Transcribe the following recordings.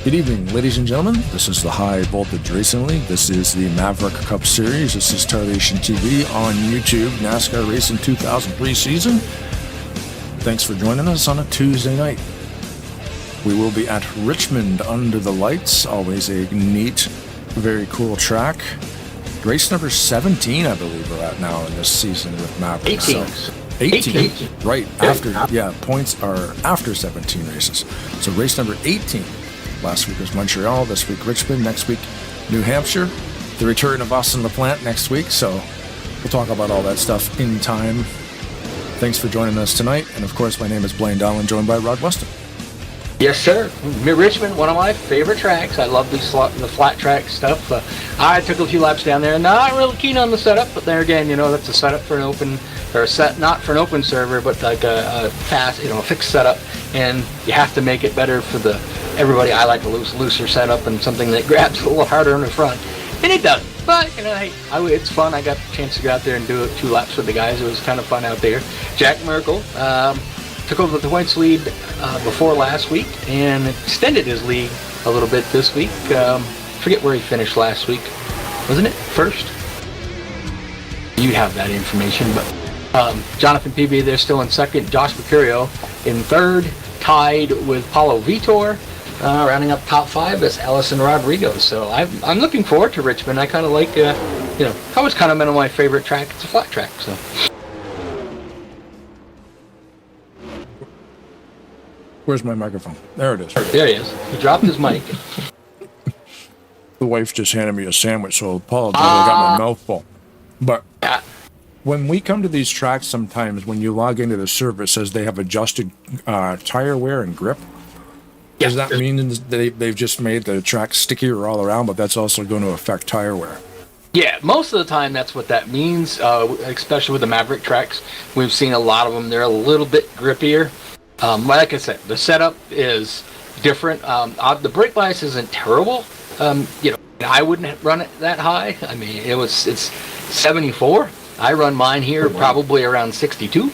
Good evening, ladies and gentlemen. This is the High Voltage Racing League. This is the Maverick Cup Series. This is Tarnation TV on YouTube, NASCAR Racing 2003 season. Thanks for joining us on a Tuesday night. We will be at Richmond under the lights. Always a neat, very cool track. Race number 17, I believe, we're at now in this season with Maverick. 18. So, 18. Right, points are after 17 races. So race number 18. Last week was Montreal, this week Richmond, next week New Hampshire. The return of Austin LaPlante next week, so we'll talk about all that stuff in time. Thanks for joining us tonight, and of course my name is Blaine Dallin, joined by Rod Weston. Yes, sir. Richmond, one of my favorite tracks. I love the flat track stuff. I took a few laps down there. Not really keen on the setup, but there again, you know, that's a setup for an open, or a set not for an open server, but like a fast, you know, a fixed setup, and you have to make it better for everybody. I like a looser setup and something that grabs a little harder in the front, and it does. But you know, hey, it's fun. I got the chance to go out there and do 2 laps with the guys. It was kind of fun out there. Jack Merkel took over the points lead before last week and extended his lead a little bit this week. Forget where he finished last week. Wasn't it first? You have that information, but Jonathan Peavy, they're still in second. Josh Mercurio in third, tied with Paulo Vitor. Rounding up top 5 is Allison Rodrigo. So I'm looking forward to Richmond. I kind of like, you know, that was kind of one of my favorite track. It's a flat track, so. Where's my microphone? There it is. There he is. He dropped his mic. The wife just handed me a sandwich, so I apologize. I got my mouth full. But when we come to these tracks, sometimes when you log into the server, it says they have adjusted tire wear and grip. Does that mean they've just made the track stickier all around, but that's also going to affect tire wear? Yeah, most of the time that's what that means, especially with the Maverick tracks. We've seen a lot of them. They're a little bit grippier. Like I said, the setup is different. The brake bias isn't terrible. You know, I wouldn't run it that high. I mean, it's 74. I run mine here probably around 62.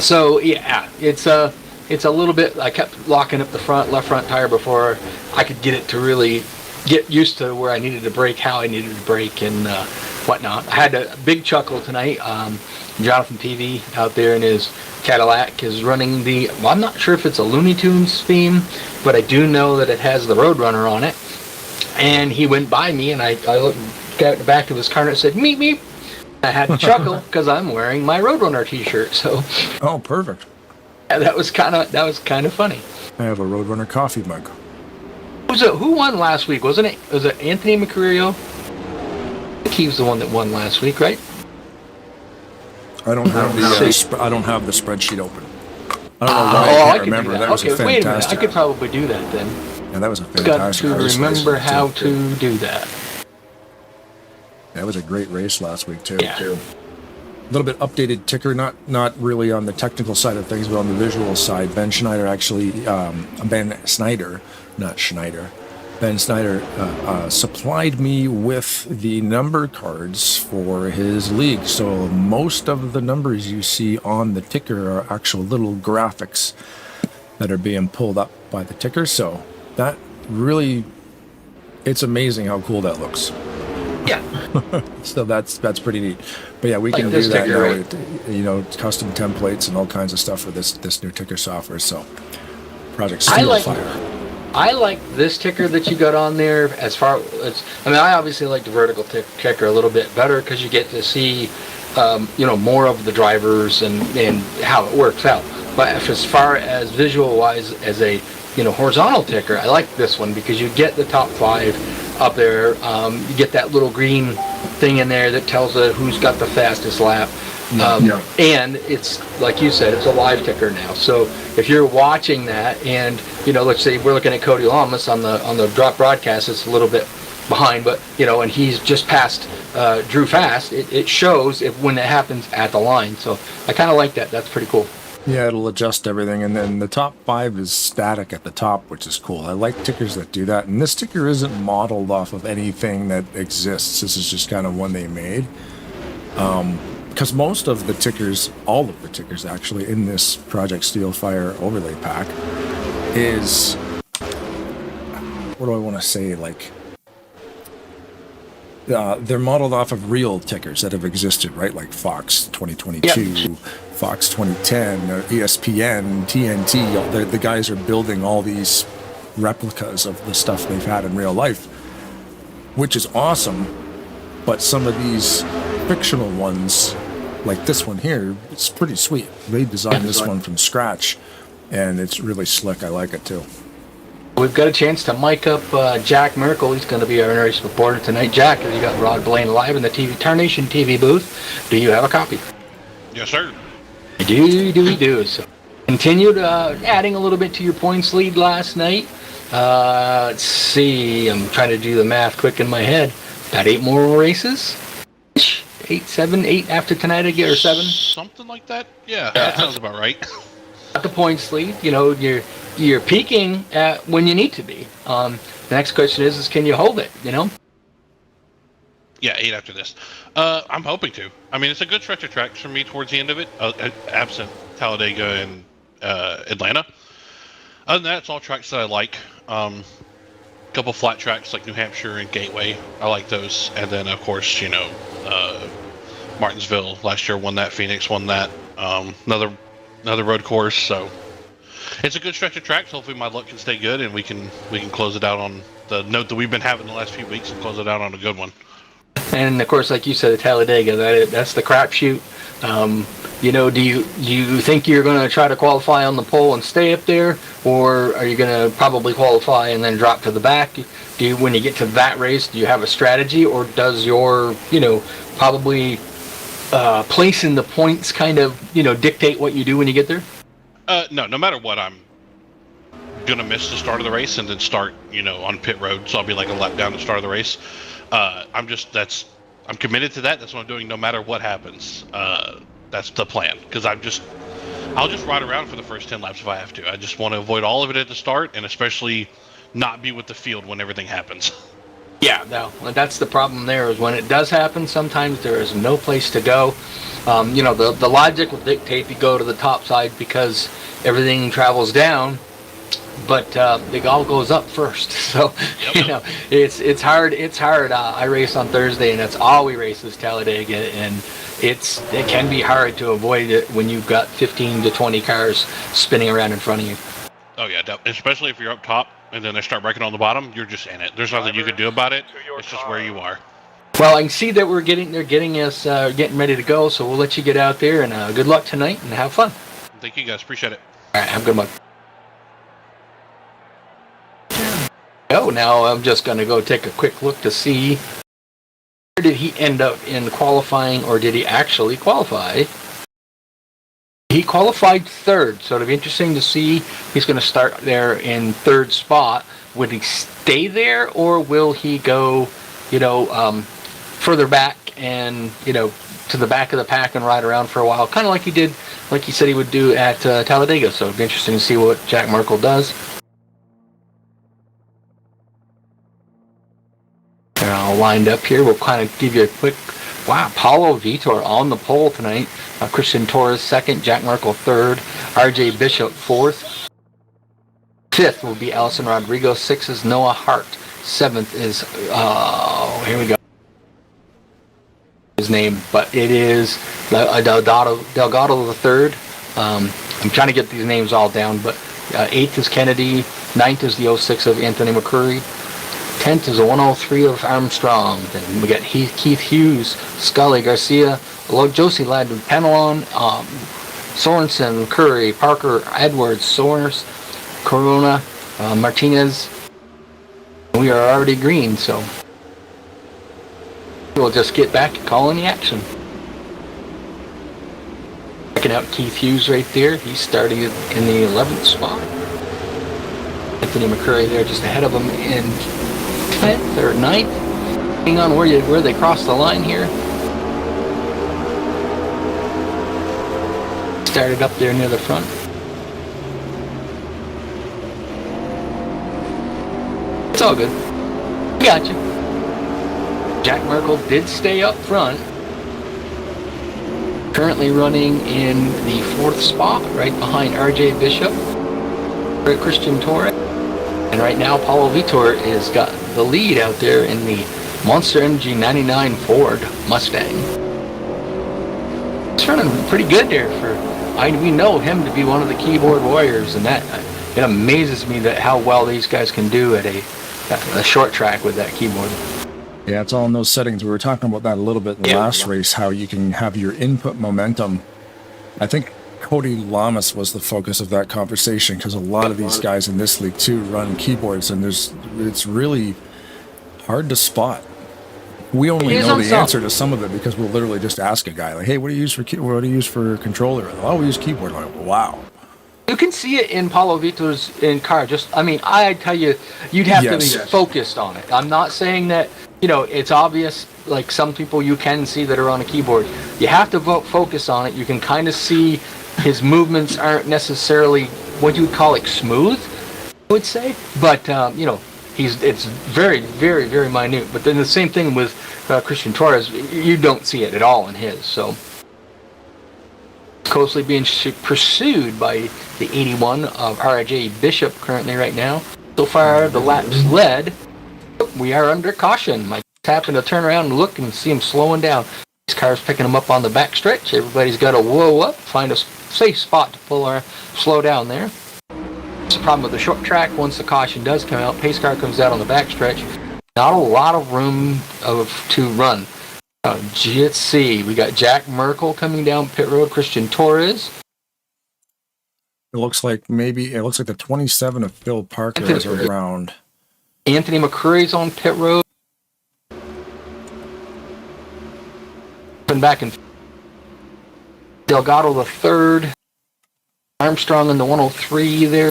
So yeah, it's a little bit. I kept locking up the left front tire before I could get it to really get used to where I needed to brake, how I needed to brake, and whatnot. I had a big chuckle tonight. Jonathan Peavy out there in his Cadillac is running well, I'm not sure if it's a Looney Tunes theme, but I do know that it has the Roadrunner on it. And he went by me, and I looked at the back of his car and it said, meep, meep. I had to chuckle because I'm wearing my Roadrunner t-shirt. So. Oh, perfect. Yeah, that was kind of funny. I have a Roadrunner coffee mug. Who won last week? Was it Anthony Mercurio? I think he was the one that won last week, right? I don't have the spreadsheet open. I don't know why I can't remember. That was a fantastic. Wait a minute. I could probably do that then. Yeah, that was a fantastic race. Got to remember how to do that. That was a great race last week too. Yeah. A little bit updated ticker, not really on the technical side of things, but on the visual side. Ben Snyder, supplied me with the number cards for his league. So most of the numbers you see on the ticker are actual little graphics that are being pulled up by the ticker. So that really, it's amazing how cool that looks. Yeah. So that's pretty neat. But yeah, we can do that now. Right? You know, custom templates and all kinds of stuff for this new ticker software. So Project Steelfire. I like this ticker that you got on there as far as, I mean, I obviously like the vertical ticker a little bit better because you get to see, you know, more of the drivers and how it works out. But as far as visual-wise, as a, you know, horizontal ticker, I like this one because you get the top 5 up there. You get that little green thing in there that tells who's got the fastest lap. And it's, like you said, it's a live ticker now. So if you're watching that and, you know, let's say we're looking at Cody Lamas on the drop broadcast, it's a little bit behind, but, you know, and he's just passed Drew Fast, it shows when it happens at the line. So I kind of like that. That's pretty cool. Yeah, it'll adjust everything, and then the top 5 is static at the top, which is cool. I like tickers that do that, and this ticker isn't modeled off of anything that exists. This is just kind of one they made. Because most of the tickers, all of the tickers actually, in this Project Steelfire overlay pack is what do I want to say? Like, they're modeled off of real tickers that have existed, right? Like Fox 2022, Yep. Fox 2010, ESPN, TNT. The guys are building all these replicas of the stuff they've had in real life, which is awesome. But some of these fictional ones, like this one here, it's pretty sweet. They designed this one from scratch, and it's really slick. I like it too. We've got a chance to mic up Jack Merkel. He's going to be our race reporter tonight. Jack, you got Rod Blaine live in the Tarnation TV booth. Do you have a copy? Yes, sir. We do. So continued adding a little bit to your points lead last night. Let's see. I'm trying to do the math quick in my head. About 8 more races. 8 after tonight, I guess, or 7. Something like that. Yeah, that sounds about right. At the points lead, you know, you're peaking at when you need to be. The next question is can you hold it? You know. Yeah, 8 after this. I'm hoping to. I mean, it's a good stretch of tracks for me towards the end of it, absent Talladega and Atlanta. Other than that, it's all tracks that I like. A couple flat tracks like New Hampshire and Gateway. I like those. And then, of course, you know, Martinsville last year won that. Phoenix won that. Another road course. So it's a good stretch of tracks. Hopefully my luck can stay good and we can close it out on the note that we've been having the last few weeks and close it out on a good one. And of course, like you said, Talladega, that's the crapshoot. You know, do you think you're going to try to qualify on the pole and stay up there, or are you going to probably qualify and then drop to the back? When you get to that race, do you have a strategy, or does your, you know, probably place in the points kind of, you know, dictate what you do when you get there? No matter what, I'm gonna miss the start of the race and then start, you know, on pit road. So I'll be like a lap down the start of the race. I'm committed to that. That's what I'm doing no matter what happens. That's the plan, because I'll just ride around for the first 10 laps if I have to. I just want to avoid all of it at the start, and especially not be with the field when everything happens. Yeah, no, that's the problem there, is when it does happen, sometimes there is no place to go. You know, the logic will dictate you go to the top side because everything travels down, but it all goes up first. So, Yep. You know, it's hard. I race on Thursday, and that's all we race is Talladega, and it can be hard to avoid it when you've got 15 to 20 cars spinning around in front of you. Oh yeah, especially if you're up top and then they start wrecking on the bottom, you're just in it. There's nothing you can do about it. It's just where you are. Well, I can see that they're getting us getting ready to go, so we'll let you get out there, and good luck tonight, and have fun. Thank you guys, appreciate it. All right, have a good one. Oh, now I'm just going to go take a quick look to see where did he end up in qualifying, or did he actually qualify? He qualified 3rd, so it'll be interesting to see. He's going to start there in 3rd spot. Would he stay there, or will he go, you know, further back and, you know, to the back of the pack and ride around for a while, kind of like he did, like he said he would do at Talladega. So it'll be interesting to see what Jack Merkel does. They're all lined up here. We'll kind of give you a quick. Wow, Paulo Vitor on the pole tonight. Christian Torres 2nd, Jack Merkel 3rd, RJ Bishop 4th. 5th will be Allison Rodrigo. 6th is Noah Hart. 7th is here we go. His name, but it is Delgado the 3rd. I'm trying to get these names all down, but 8th is Kennedy. 9th is the 06 of Anthony McCurry. 10th is a 103 of Armstrong. Then we got Keith Hughes, Scully, Garcia, Josie Ladd, Penelon, Sorensen, Curry, Parker, Edwards, Soares, Corona, Martinez. We are already green, so we'll just get back to calling the action. Checking out Keith Hughes right there. He's starting in the 11th spot. Anthony McCurry there just ahead of him in 10th or 9th. Depending on where they cross the line here. Started up there near the front. It's all good. We got you. Jack Merkel did stay up front. Currently running in the 4th spot, right behind RJ Bishop. Christian Torres. And right now, Paulo Vitor has got the lead out there in the Monster Energy 99 Ford Mustang. It's running pretty good there we know him to be one of the keyboard warriors, and that it amazes me that how well these guys can do at a short track with that keyboard. Yeah, it's all in those settings. We were talking about that a little bit in the last race, how you can have your input momentum. I think Cody Lamas was the focus of that conversation, because a lot of these guys in this league too run keyboards, and it's really hard to spot. We only know the answer to some of it because we'll literally just ask a guy like, "Hey, what do you use for controller?" Oh, we use keyboard. I'm like, wow. You can see it in Paulo Vitor's car. I tell you, you'd have to be focused on it. I'm not saying that, it's obvious, like some people you can see that are on a keyboard. You have to focus on it. You can kind of see his movements aren't necessarily what you would call smooth, I would say. But, it's very, very, very minute. But then the same thing with Christian Torres. You don't see it at all in his. So closely being pursued by the 81 of R.J. Bishop currently right now. So far, the laps led. We are under caution. Mike happened to turn around and look and see him slowing down. This car's picking him up on the back stretch. Everybody's got to whoa up, find a safe spot to slow down there. It's the problem with the short track. Once the caution does come out, pace car comes out on the backstretch. Not a lot of room to run. Let's see. We got Jack Merkel coming down pit road. Christian Torres. It looks like the 27 of Phil Parker is around. Anthony McCurry's on pit road. Back in Delgado the third. Armstrong in the 103 there.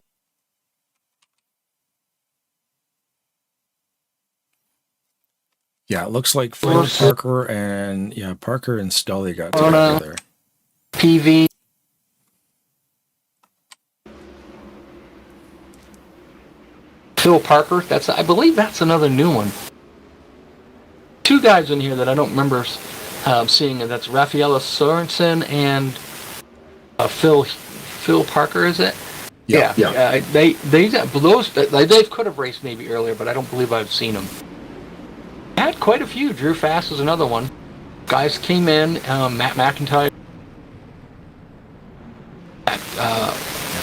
Yeah, it looks like Phil Parker and Stully got together there. PV. Phil Parker, I believe that's another new one. Two guys in here that I don't remember seeing, and that's Rafaela Sorensen and Phil Parker, is it? Yeah. They could have raced maybe earlier, but I don't believe I've seen them. Had quite a few. Drew Fast was another one. Guys came in. Matt McIntyre.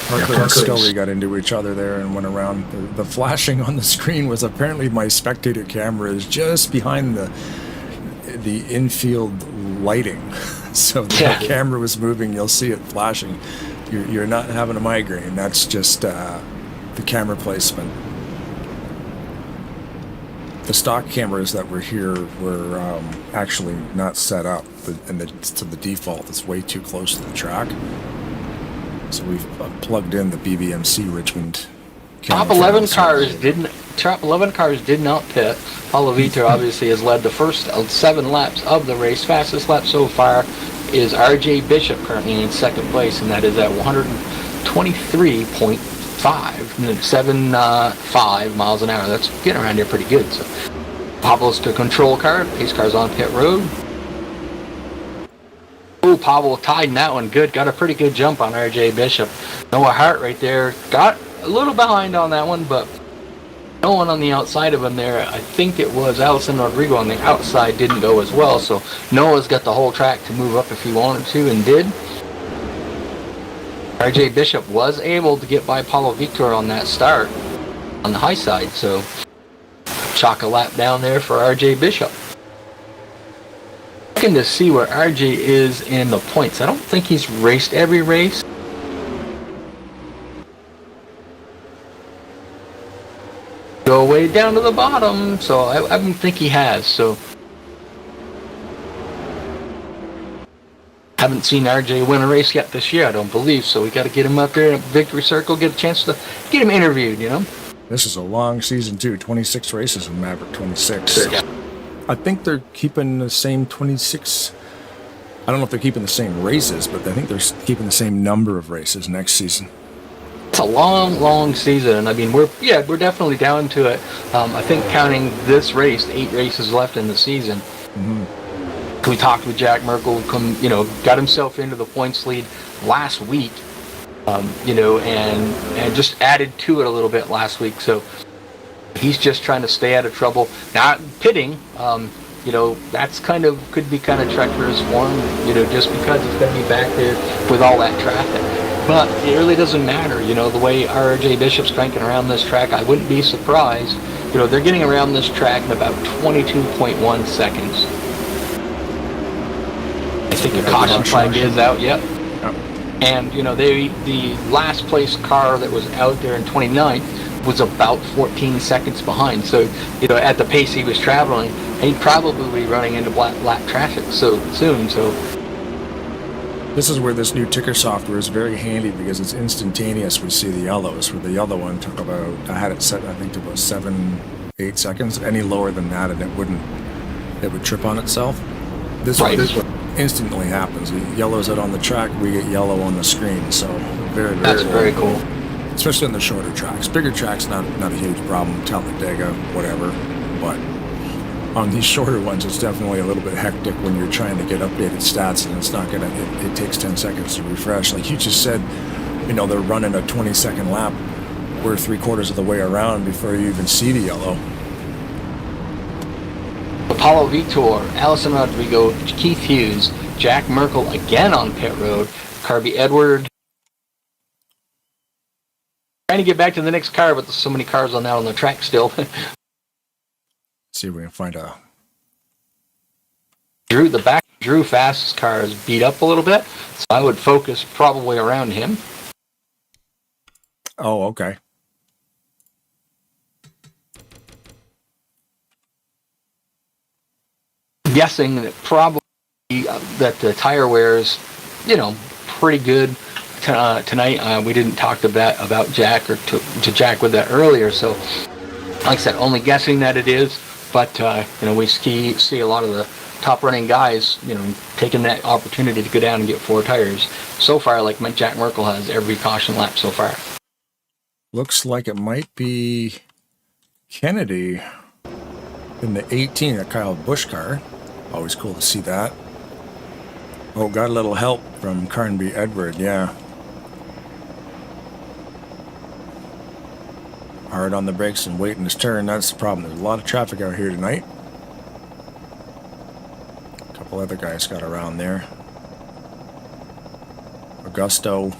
Parker and Scully got into each other there and went around. The flashing on the screen was apparently my spectator camera is just behind the infield lighting. So the camera was moving. You'll see it flashing. You're not having a migraine. That's just the camera placement. The stock cameras that were here were actually not set up, and to the default. It's way too close to the track. So we've plugged in the BBMC Richmond. Top 11 cars did not pit. Paulo Vitor obviously has led the first 7 laps of the race. Fastest lap so far is R.J. Bishop, currently in second place, and that is at 123.5, 7.5 miles an hour. That's getting around here pretty good. So Pablo's the control car. Pace car's on pit road. Oh, Pablo tied in that one. Good. Got a pretty good jump on R.J. Bishop. Noah Hart right there. Got a little behind on that one, but no one on the outside of him there. I think it was Allison Rodrigo on the outside didn't go as well, so Noah's got the whole track to move up if he wanted to, and did. R.J. Bishop was able to get by Paulo Vitor on that start on the high side, so chalk a lap down there for R.J. Bishop. Looking to see where R.J. is in the points. I don't think he's raced every race. Go way down to the bottom, so I don't think he has, so haven't seen RJ win a race yet this year, I don't believe, so we got to get him up there in victory circle, get a chance to get him interviewed, This is a long season too, 26 races in Maverick, 26. Yeah. I think they're keeping the same 26. I don't know if they're keeping the same races, but I think they're keeping the same number of races next season. It's a long, long season, and I mean, we're definitely down to it. I think counting this race, 8 races left in the season. Mm-hmm. We talked with Jack Merkel, got himself into the points lead last week, and just added to it a little bit last week. So He's just trying to stay out of trouble. Not pitting, you know, that's could be kind of treacherous for him, you know, just because he's going to be back there with all that traffic. But it really doesn't matter, you know, the way RJ Bishop's cranking around this track, I wouldn't be surprised. You know, they're getting around this track in about 22.1 seconds. I think a caution flag is out, yep. And, you know, the last place car that was out there in 29th was about 14 seconds behind. So, you know, at the pace he was traveling, he'd probably be running into black traffic so soon. So this is where this new ticker software is very handy because it's instantaneous. We see the yellows, where the yellow one took about, I had it set, I think, to about 7-8 seconds. Any lower than that and it would trip on itself. This one instantly happens. It yellows out on the track, we get yellow on the screen. So that's very cool. Especially on the shorter tracks. Bigger tracks, not a huge problem, Talladega, whatever. But on these shorter ones, it's definitely a little bit hectic when you're trying to get updated stats, and it's not gonna. It takes 10 seconds to refresh. Like you just said, you know, they're running a 20-second lap. We're 3/4 of the way around before you even see the yellow. Apollo Vitor, Allison Rodrigo, Keith Hughes, Jack Merkel again on pit road, Carby Edward. Trying to get back to the next car, but there's so many cars on the track still. See if we can find a... Drew Fast's car is beat up a little bit, so I would focus probably around him. Oh, okay. Guessing that probably that the tire wear is, you know, pretty good tonight. We didn't talk about Jack or to Jack with that earlier, so like I said, only guessing that it is. But you know, we see a lot of the top running guys, you know, taking that opportunity to go down and get 4 tires. So far, like Jack Merkel has every caution lap so far. Looks like it might be Kennedy in the 18 at Kyle Busch car. Always cool to see that. Oh, got a little help from Carnby Edward, yeah. Hard on the brakes and waiting his turn, that's the problem. There's a lot of traffic out here tonight. A couple other guys got around there. Augusto.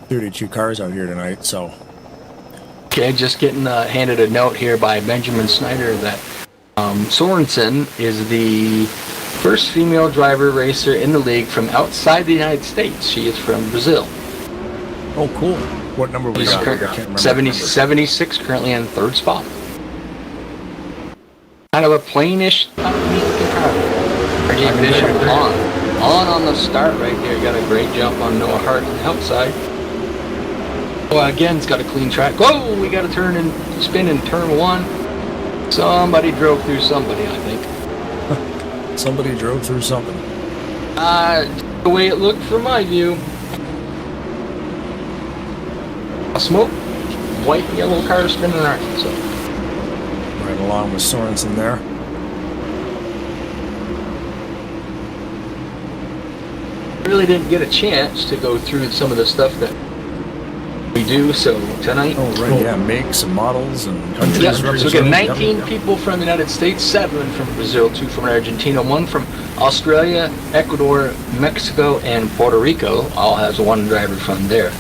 32 cars out here tonight, so. Okay, just getting handed a note here by Benjamin Snyder that Sorensen is the first female driver racer in the league from outside the United States. She is from Brazil. Oh, cool. What number we got? I can't remember. 76, currently in 3rd spot. Kind of a plainish, neat looking car. RJ Bishop on the start right there. Got a great jump on Noah Hart on the outside. Well, again, it's got a clean track. Whoa, we got to turn and spin in turn 1. Somebody drove through somebody, I think. Somebody drove through something. The way it looked from my view. A smoke, white and yellow car spinning around. So Right along with Sorensen there. really didn't get a chance to go through some of the stuff that we do, so tonight. Oh, right, yeah, makes and models and countries. Yeah, so we got 19 Yep. people from the United States, 7 from Brazil, 2 from Argentina, 1 from Australia, Ecuador, Mexico, and Puerto Rico. All has 1 driver from there.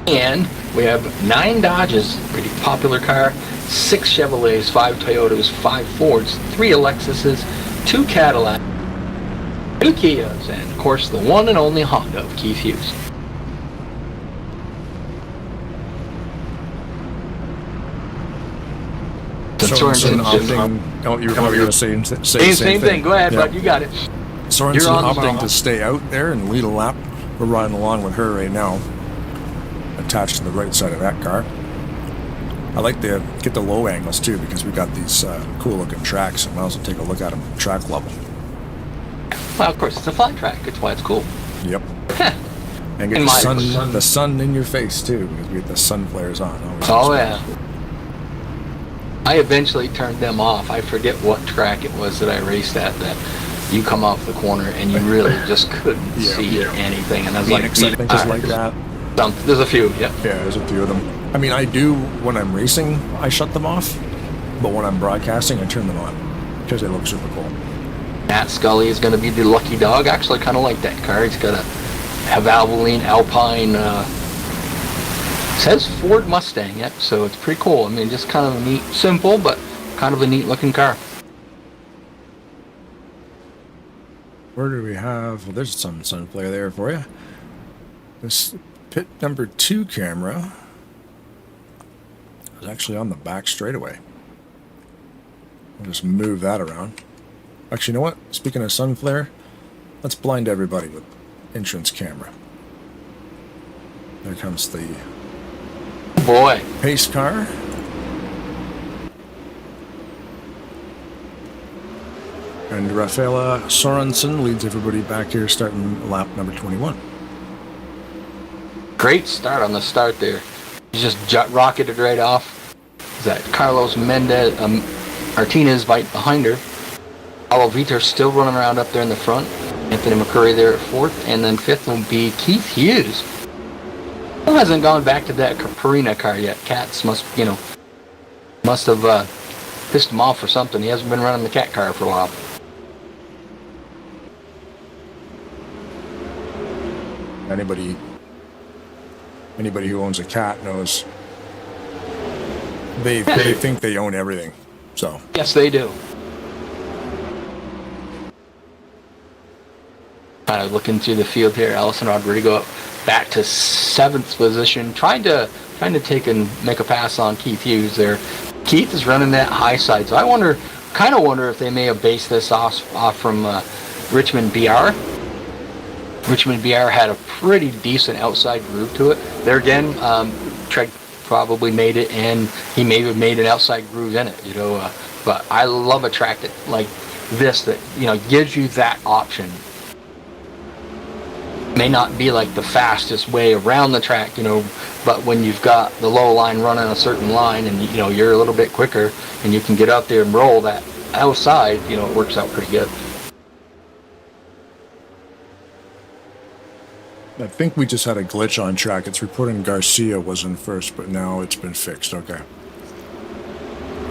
And we have 9 Dodges, pretty popular car, 6 Chevrolets, 5 Toyotas, 5 Fords, 3 Lexuses, 2 Cadillacs, 2 Kias, and of course the one and only Honda of Keith Hughes. Sorensen opting. Oh, you were going to say the same thing. Go ahead, Yeah. bud. You got it. Sorensen You're on opting the to stay out there and lead a lap. We're riding along with her right now, attached to the right side of that car. I like to get the low angles too because we got these cool looking tracks, and I also take a look at them track level. Well, of course, it's a flat track. That's why it's cool. Yep. And get the sun in your face too because we get the sun flares on. Oh yeah. I eventually turned them off. I forget what track it was that I raced at that you come off the corner and you really just couldn't see anything. And I was Phoenix, I think, is like that. There's a few, yeah. Yeah, there's a few of them. I mean, I do when I'm racing, I shut them off, but when I'm broadcasting, I turn them on because they look super cool. Matt Scully is going to be the lucky dog. Actually, kind of like that car. He's got a Valvoline Alpine, says Ford Mustang, yep, so it's pretty cool. I mean, just kind of a neat, simple, but kind of a neat looking car. Where do we have, well, there's some Sunflare there for you. This pit number 2 camera is actually on the back straightaway. I'll just move that around. Actually, you know what? Speaking of Sunflare, let's blind everybody with entrance camera. There comes the Boy, pace car. And Rafaela Sorensen leads everybody back here starting lap number 21. great start on the start there. He just rocketed right off. That Carlos Mendez, Martinez right behind her. Paulo Vitor's still running around up there in the front. Anthony McCurry there at 4th, and then 5th will be Keith Hughes. Still hasn't gone back to that Caprina car yet. Cats must have pissed him off or something. He hasn't been running the cat car for a while. Anybody who owns a cat knows they think they own everything. So Yes, they do. Kind of looking through the field here, Allison Rodrigo up back to 7th position, trying to take and make a pass on Keith Hughes there. Keith is running that high side, so I kind of wonder if they may have based this off from Richmond BR. Richmond BR had a pretty decent outside groove to it. There again, Treg probably made it, and he may have made an outside groove in it, you know. But I love a track that like this that, you know, gives you that option. May not be like the fastest way around the track, you know, but when you've got the low line running a certain line and, you know, you're a little bit quicker and you can get out there and roll that outside, you know, it works out pretty good. I think we just had a glitch on track. It's reporting Garcia was in first, but now it's been fixed. Okay.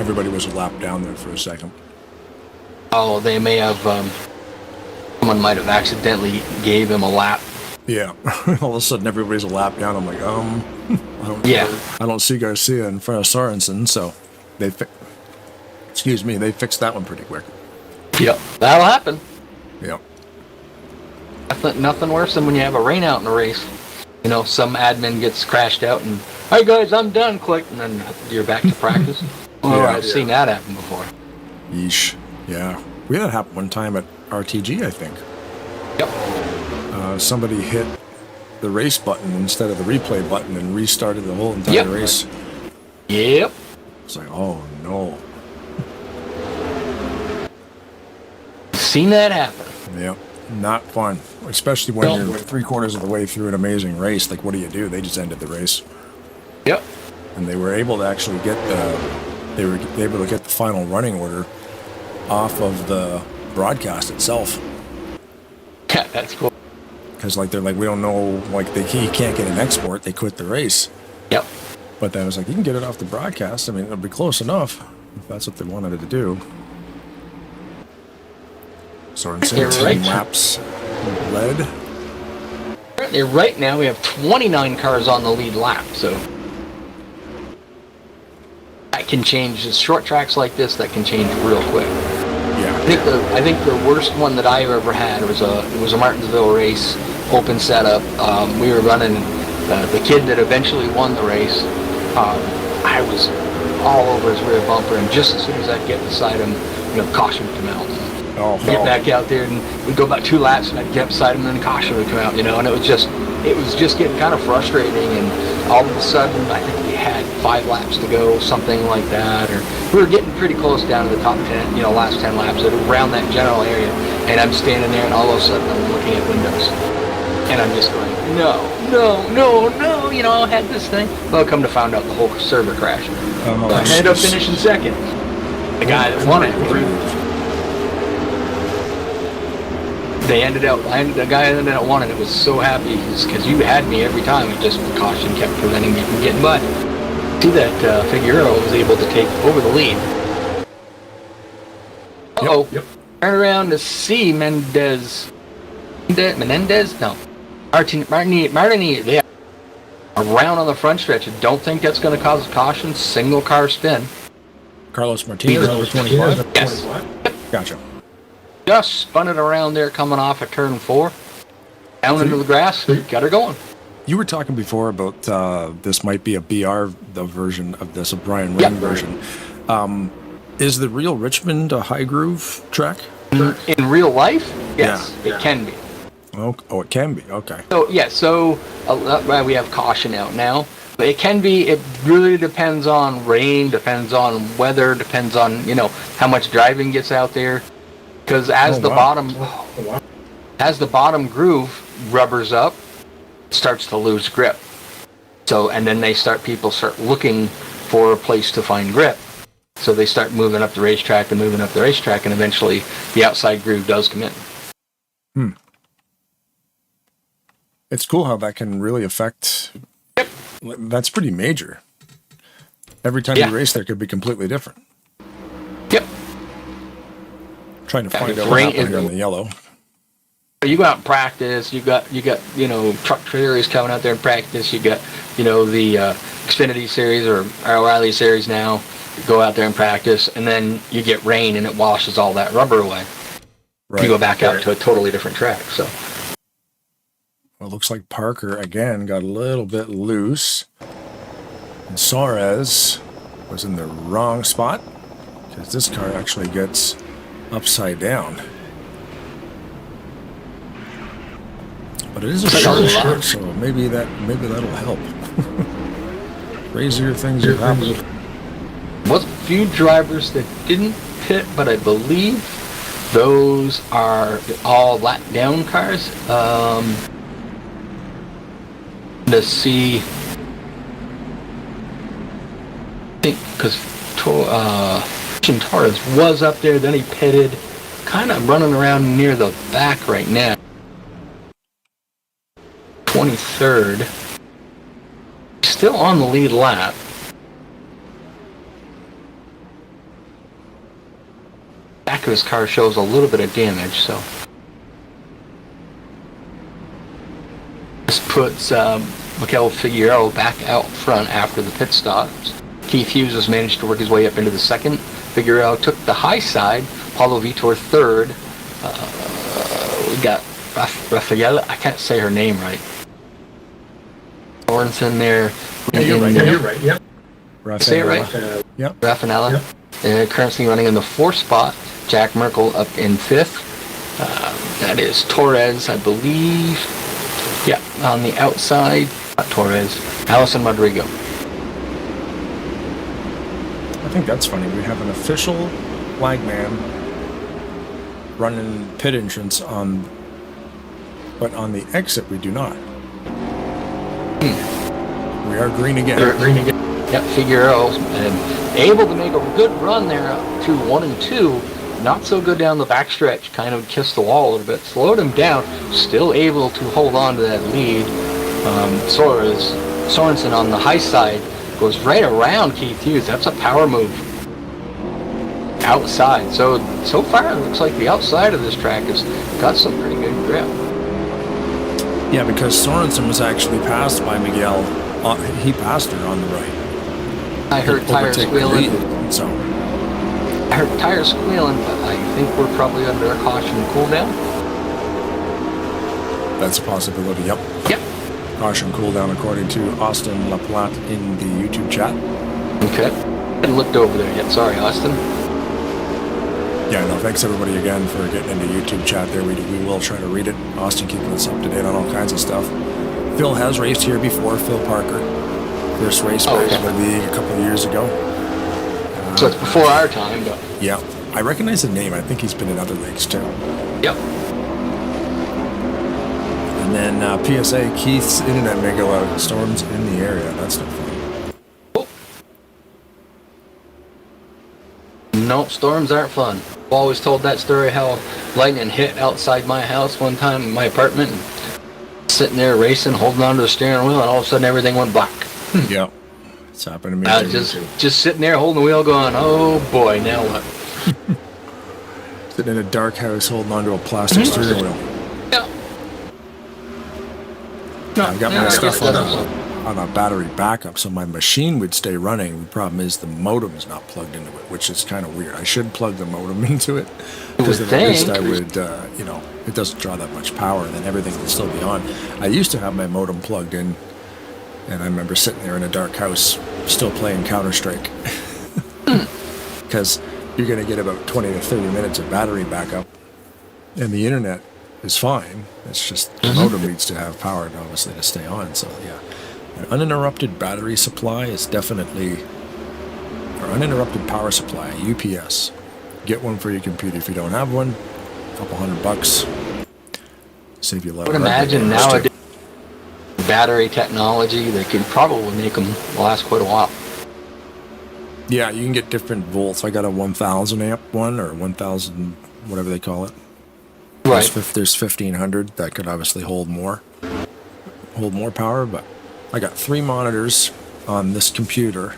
Everybody was a lap down there for a second. Oh, they may have, someone might have accidentally gave him a lap. Yeah. All of a sudden everybody's a lap down. I'm like, I don't see Garcia in front of Sorensen, so they fixed that one pretty quick. Yep, that'll happen. Yep. Nothing worse than when you have a rain out in a race. You know, some admin gets crashed out and, hey guys, I'm done, click, and then you're back to practice. I've seen that happen before. Yeesh. Yeah. We had that happen one time at RTG, I think. Yep. Somebody hit the race button instead of the replay button and restarted the whole entire race. Yep. It's like, oh no. Seen that happen. Yep. Not fun. Especially when you're 3/4 of the way through an amazing race. Like, what do? They just ended the race. Yep. And they were able to actually get the final running order off of the broadcast itself. Yeah, that's cool. Because they're like, we don't know, like he can't get an export. They quit the race. Yep. But then I was like, you can get it off the broadcast. I mean, it'll be close enough if that's what they wanted it to do. Sorensen, 10 laps led. Currently, right now, we have 29 cars on the lead lap, so that can change. Just short tracks like this, that can change real quick. Yeah. I think the worst one that I've ever had was a Martinsville race, open setup. We were running the kid that eventually won the race. I was all over his rear bumper, and just as soon as I'd get beside him, you know, caution would come out. Get back out there, and we'd go about 2 laps, and I'd get beside him, and then caution would come out. You know, and it was just getting kind of frustrating. And all of a sudden, I think we had 5 laps to go, something like that, or we were getting pretty close down to the top 10, you know, last 10 laps, around that general area. And I'm standing there, and all of a sudden, I'm looking at windows, and I'm just going, no, you know, I had this thing. Well, come to find out, the whole server crashed. So I ended up finishing second. The guy that won it. The guy that ended up winning it was so happy because you had me every time. It just, caution kept preventing me from getting by. See that Figueroa was able to take over the lead. Uh-oh. Yep. Turn around to see Menendez. No. Martini. Yeah. Around on the front stretch. I don't think that's going to cause a caution. Single car spin. Carlos Martinez, number 25? Yes. Gotcha. Just spun it around there coming off of turn 4. Down into the grass. Got her going. You were talking before about this might be a BR, the version of this, a Brian Ring version. Is the real Richmond a high groove track? In real life? Yes, it can be. Oh, it can be. Okay. So we have caution out now. But it can be, it really depends on rain, depends on weather, depends on, how much driving gets out there. Because as the bottom groove rubbers up, it starts to lose grip. So, and then people start looking for a place to find grip. So they start moving up the racetrack, and eventually the outside groove does come in. It's cool how that can really affect. Yep. That's pretty major. Every time you race there could be completely different. Yep. Trying to find out what happened here in the yellow. You go out and practice. You got truck trailers coming out there and practice. You got the Xfinity series or O'Reilly series now. You go out there and practice, and then you get rain and it washes all that rubber away. Right. You go back out to a totally different track. So. Well, it looks like Parker again got a little bit loose, and Suarez was in the wrong spot because this car actually gets upside down. But it is a short track, so maybe that'll help. Crazier things have happened. Was a few drivers that didn't pit, but I believe those are all lap down cars. To see, I think because Torres was up there, then he pitted, kind of running around near the back right now. 23rd, still on the lead lap. Back of his car shows a little bit of damage, so this puts Mikel Figueroa back out front after the pit stops. Keith Hughes has managed to work his way up into the second. Figueroa took the high side. Paulo Vitor third. We got Rafaela. I can't say her name right. Sorensen there. You're right. Yep. Say it right? Yep. Rafaela. Yep. Currently running in the 4th spot. Jack Merkel up in 5th. That is Torres, I believe. Yeah, on the outside, not Torres, Allison Rodrigo. I think that's funny. We have an official flagman running pit entrance but on the exit we do not. We are green again. Yep, Figueroa able to make a good run there through 1 and 2. Not so good down the backstretch, kind of kissed the wall a little bit, slowed him down, still able to hold on to that lead. Sorensen on the high side goes right around Keith Hughes. That's a power move. Outside. So far it looks like the outside of this track has got some pretty good grip. Yeah, because Sorensen was actually passed by Miguel. He passed her on the right. I heard tires squealing. I heard tires squealing, but I think we're probably under a caution cool down. That's a possibility, yep. Yep. Caution cool down according to Austin LaPlatte in the YouTube chat. Okay. I hadn't looked over there yet. Sorry, Austin. Yeah, no, thanks everybody again for getting into YouTube chat there. We will try to read it. Austin keeping us up to date on all kinds of stuff. Phil has raced here before, Phil Parker. First race back in the league a couple of years ago. So it's before our time, but... Yeah. I recognize the name. I think he's been in other leagues, too. Yep. And then PSA, Keith's internet may go out. Storms in the area. That's not funny. Oh. No, storms aren't fun. I've always told that story how lightning hit outside my house one time in my apartment. And sitting there racing, holding on to the steering wheel, and all of a sudden everything went black. Yeah. It's happened to me. I was just sitting there holding the wheel going, oh boy, now what? Sitting in a dark house holding onto a plastic steering wheel. Yeah. I got my stuff on a battery backup, so my machine would stay running. The problem is the modem's not plugged into it, which is kind of weird. I should plug the modem into it, because at least I would, you know, it doesn't draw that much power, and then everything can still be on. I used to have my modem plugged in, and I remember sitting there in a dark house still playing Counter-Strike. Because you're going to get about 20 to 30 minutes of battery backup, and the internet is fine. It's just the modem needs to have power, obviously, to stay on. So, yeah. An uninterrupted battery supply is definitely, or uninterrupted power supply, UPS. Get one for your computer if you don't have one. A couple $100. Save you a lot. I would imagine nowadays battery technology, they could probably make them last quite a while. Yeah, you can get different volts. I got a 1,000 amp one, or 1,000, whatever they call it. Right. There's 1,500 that could obviously hold more power, but I got 3 monitors on this computer,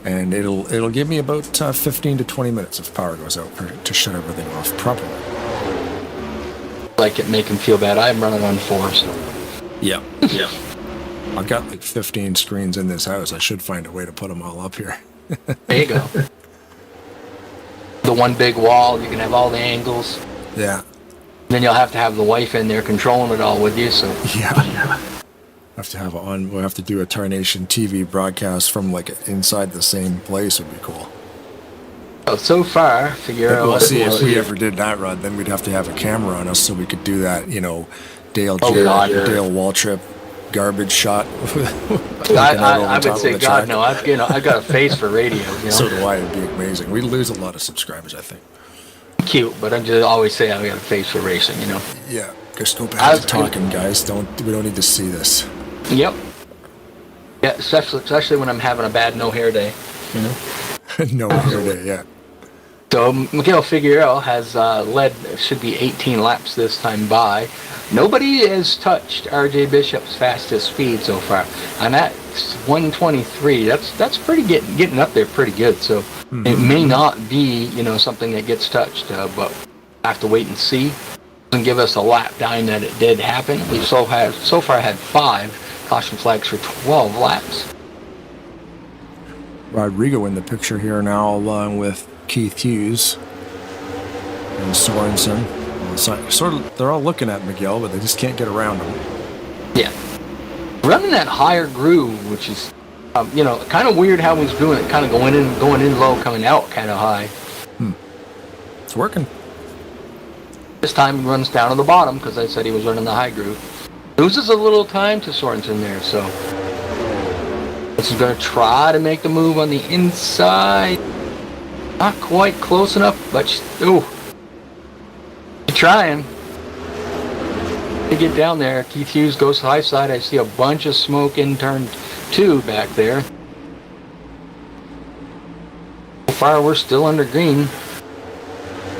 and it'll give me about 15 to 20 minutes if power goes out to shut everything off properly. Like it make them feel bad. I'm running on 4, so. Yeah. Yeah. I've got like 15 screens in this house. I should find a way to put them all up here. There you go. The one big wall, you can have all the angles. Yeah. Then you'll have to have the wife in there controlling it all with you, so. Yeah. We'll have to do a Tarnation TV broadcast from like inside the same place. Would be cool. So far, figure out. We'll see if we ever did that, Rod. Then we'd have to have a camera on us so we could do that. You know, Dale Waltrip garbage shot. I would say, God, no. I've got a face for radio. You know? So do I. It'd be amazing. We'd lose a lot of subscribers, I think. Cute, but I just always say I've got a face for racing. You know. Yeah. Just go back to talking, guys. We don't need to see this. Yep. Yeah, especially when I'm having a bad no hair day. You know. No hair day. Yeah. So Miguel Figueroa has led, should be 18 laps this time by. Nobody has touched RJ Bishop's fastest speed so far, and that's 123. That's pretty getting up there pretty good. So it may not be, you know, something that gets touched, but I have to wait and see. Doesn't give us a lap time that it did happen. We've so far had 5 caution flags for 12 laps. Rodrigo in the picture here now, along with Keith Hughes and Sorensen. Sort of, they're all looking at Miguel, but they just can't get around him. Yeah. Running that higher groove, which is, you know, kind of weird how he's doing it, kind of going in low, coming out kind of high. It's working. This time he runs down to the bottom, because I said he was running the high groove. Loses a little time to Sorensen there, so. This is going to try to make the move on the inside. Not quite close enough, but trying to get down there. Keith Hughes goes to the high side. I see a bunch of smoke in turn 2 back there. So far, we're still under green.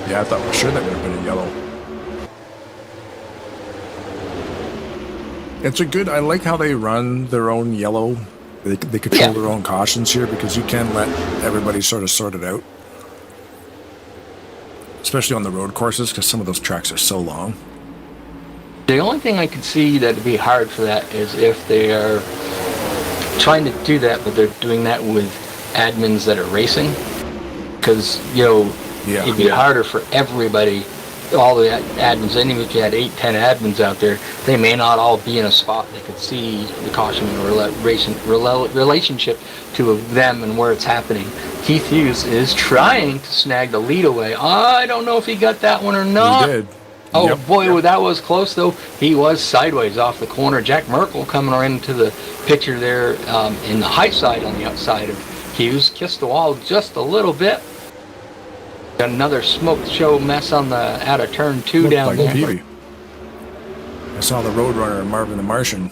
Yeah, I thought for sure that would have been a yellow. It's a good. I like how they run their own yellow. They control their own cautions here, because you can let everybody sort it out. Especially on the road courses, because some of those tracks are so long. The only thing I could see that would be hard for that is if they are trying to do that, but they're doing that with admins that are racing. Because, you know, it'd be harder for everybody, all the admins, even if you had 8-10 admins out there, they may not all be in a spot they could see the caution relationship to them and where it's happening. Keith Hughes is trying to snag the lead away. I don't know if he got that one or not. He did. Oh boy, that was close though. He was sideways off the corner. Jack Merkel coming into the picture there in the high side on the outside of Hughes. Kissed the wall just a little bit. Got another smoke show mess on the out of turn 2 Looked down like there. Peavy. I saw the Roadrunner and Marvin the Martian.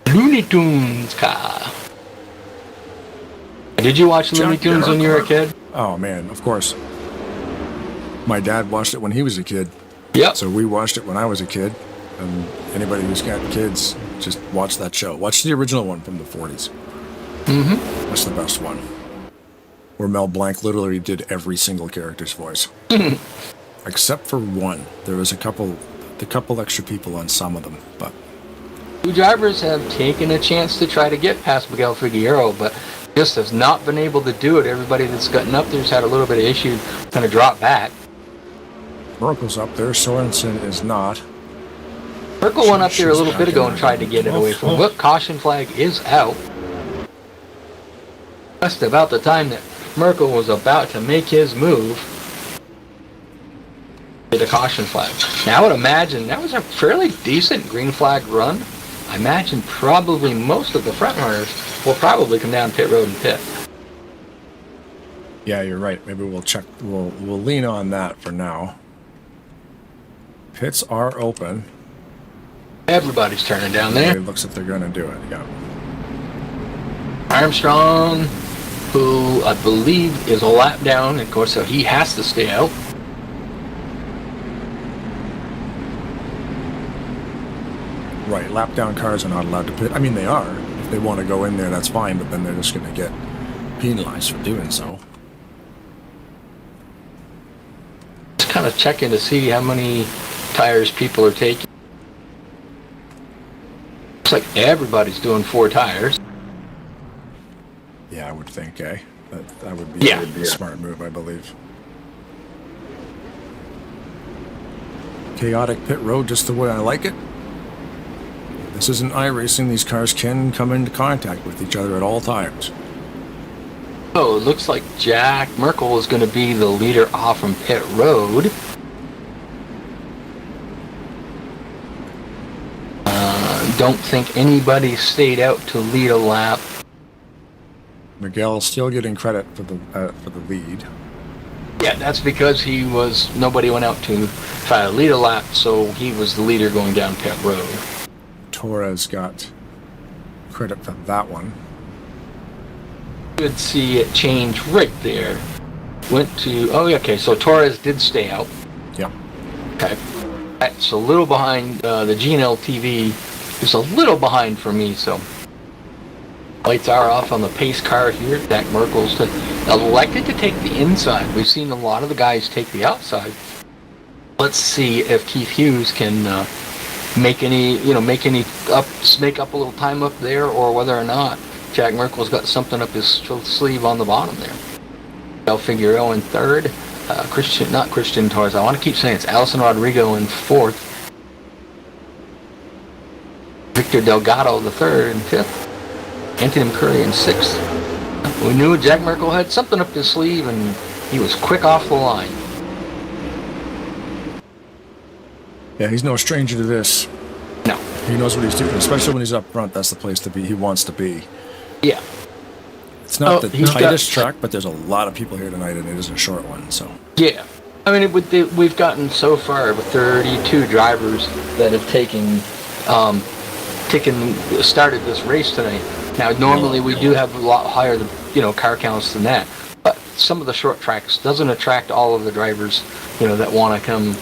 Looney Tunes car. Did you watch Looney Tunes when you were a kid? Oh man, of course. My dad watched it when he was a kid. Yep. So we watched it when I was a kid. And anybody who's got kids Just watch that show. Watch the original one from the 40s. Mm-hmm. That's the best one. Where Mel Blanc literally did every single character's voice. Except for one. There was a couple extra people on some of them, but... Two drivers have taken a chance to try to get past Miguel Figueroa, but just has not been able to do it. Everybody that's gotten up there's had a little bit of issue, kind of drop back. Merkel's up there. Sorensen is not. Merkel went up there a little bit ago and tried to get it away from him, but caution flag is out. Just about the time that Merkel was about to make his move, did a caution flag. Now I would imagine that was a fairly decent green flag run. I imagine probably most of the front runners will probably come down pit road and pit. Yeah, you're right. Maybe we'll check. We'll lean on that for now. Pits are open. Everybody's turning down there. It looks like they're going to do it. Yeah. Armstrong, who I believe is a lap down, of course, so he has to stay out. Right, lap down cars are not allowed to pit. I mean, they are. If they want to go in there, that's fine, but then they're just going to get penalized for doing so. Just kind of checking to see how many tires people are taking. Looks like everybody's doing 4 tires. Yeah, I would think, eh? That would be a smart move, I believe. Chaotic pit road, just the way I like it. This isn't iRacing. These cars can come into contact with each other at all times. Oh, it looks like Jack Merkel is going to be the leader off from pit road. Don't think anybody stayed out to lead a lap. Miguel still getting credit for the lead. Yeah, that's because nobody went out to try to lead a lap, so he was the leader going down pit road. Torres got credit for that one. You could see it change right there. Went to, okay, so Torres did stay out. Yeah. Okay. That's a little behind, the GNL TV is a little behind for me, so. Lights are off on the pace car here. Jack Merkel's elected to take the inside. We've seen a lot of the guys take the outside. Let's see if Keith Hughes can make up a little time up there, or whether or not Jack Merkel's got something up his sleeve on the bottom there. Del Figueroa in third. Christian Torres. I want to keep saying it's Allison Rodrigo in fourth. Victor Delgado the third and fifth. Anthony McCurry in sixth. We knew Jack Merkel had something up his sleeve, and he was quick off the line. Yeah, he's no stranger to this. No. He knows what he's doing, especially when he's up front. That's the place to be. He wants to be. Yeah. It's not the tightest track, but there's a lot of people here tonight, and it is a short one, so. Yeah. I mean, we've gotten so far with 32 drivers that have started this race tonight. Now, normally we do have a lot higher, car counts than that. But some of the short tracks doesn't attract all of the drivers, that want to come.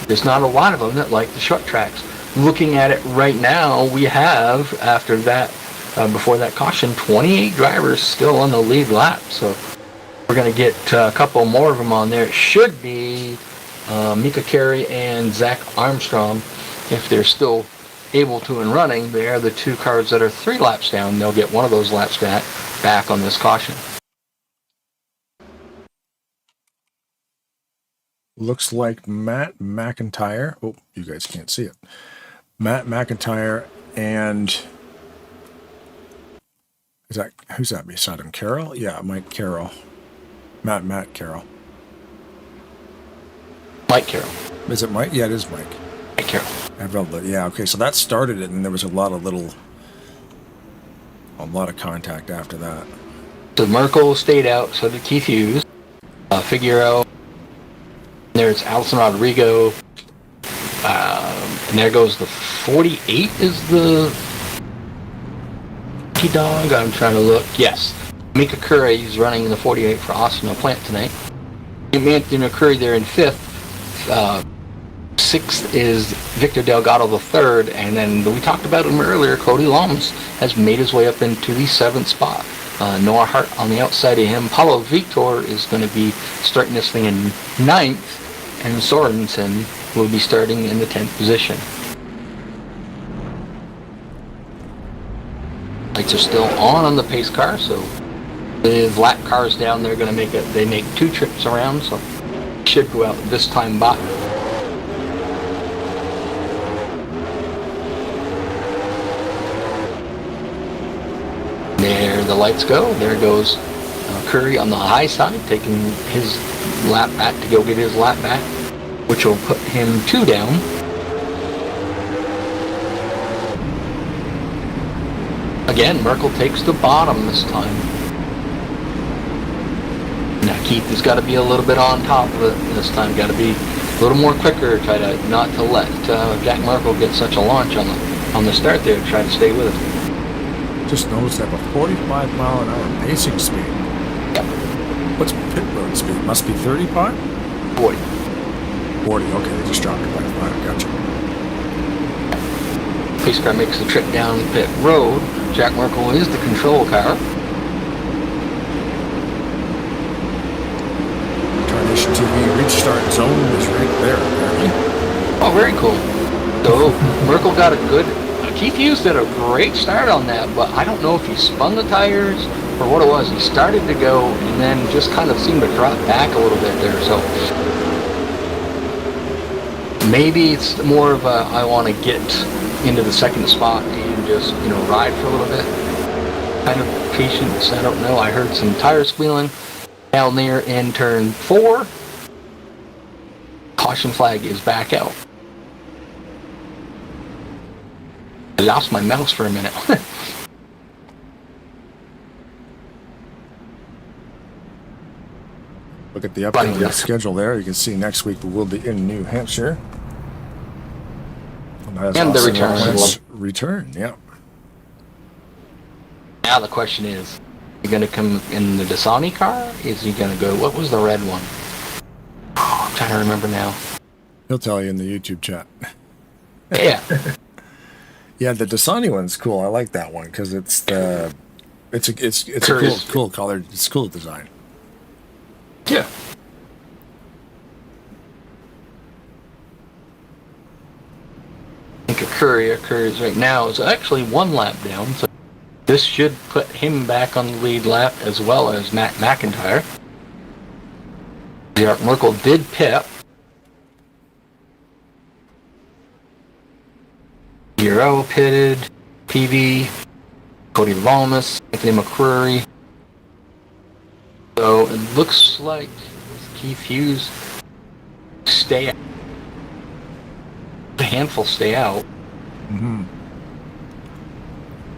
There's not a lot of them that like the short tracks. Looking at it right now, we have, after that, before that caution, 28 drivers still on the lead lap. So we're going to get a couple more of them on there. It should be Mika Carey and Zach Armstrong, if they're still able to and running. They are the 2 cars that are 3 laps down. They'll get one of those laps back on this caution. Looks like Matt McIntyre. Oh, you guys can't see it. Matt McIntyre and who's that beside him? Carroll? Yeah, Mike Carroll. Matt Carroll. Mike Carroll. Is it Mike? Yeah, it is Mike. Mike Carroll. Yeah, okay, so that started it, and there was a lot of contact after that. So Merkel stayed out, so did Keith Hughes. Figueroa. There's Allison Rodrigo. And there goes the 48 is the T-Dog. I'm trying to look. Yes. Mika Curry is running in the 48 for Austin Plant tonight. Anthony McCurry there in 5th. 6th is Victor Delgado the 3rd, and then we talked about him earlier, Cody Lomas has made his way up into the 7th spot. Noah Hart on the outside of him. Paulo Victor is going to be starting this thing in 9th, and Sorensen will be starting in the 10th position. Lights are still on the pace car, so the lap cars down there going to make it. They make 2 trips around, so should go out this time by. There the lights go. There goes Curry on the high side, taking his lap back to go get his lap back, which will put him 2 down. Again, Merkel takes the bottom this time. Now Keith has got to be a little bit on top of it this time. Got to be a little more quicker. Try to not to let Jack Merkel get such a launch on the start there. Try to stay with it. Just noticed that a 45-mile-an-hour pacing speed. Yep. What's pit road speed? Must be 35? 40. 40, okay, they just dropped it by 5, gotcha. Pace car makes the trip down pit road. Jack Merkel is the control car. Tarnation TV reach start zone is right there, apparently. Oh, very cool. So, Merkel got a good... Keith Hughes did a great start on that, but I don't know if he spun the tires or what it was. He started to go and then just kind of seemed to drop back a little bit there, so... Maybe it's more of a, I want to get into the 2nd spot and just, ride for a little bit. Kind of patience, I don't know. I heard some tire squealing down there in turn 4. Caution flag is back out. I lost my mouse for a minute. Look at the updated schedule there. You can see next week we'll be in New Hampshire. And the return, yeah. Now the question is he going to come in the DSYE car? Is he going to go... What was the red one? Oh, I'm trying to remember now. He'll tell you in the YouTube chat. Yeah. Yeah, the DSYE one's cool. I like that one because it's a cool color. It's cool design. Yeah. I think Curry's right now is actually 1 lap down, so this should put him back on the lead lap as well as Matt McIntyre. Jack Merkel did pit. Hero pitted, PV, Cody Lomas, Anthony McCrory. So it looks like Keith Hughes stay out. A handful stay out. Mm-hmm.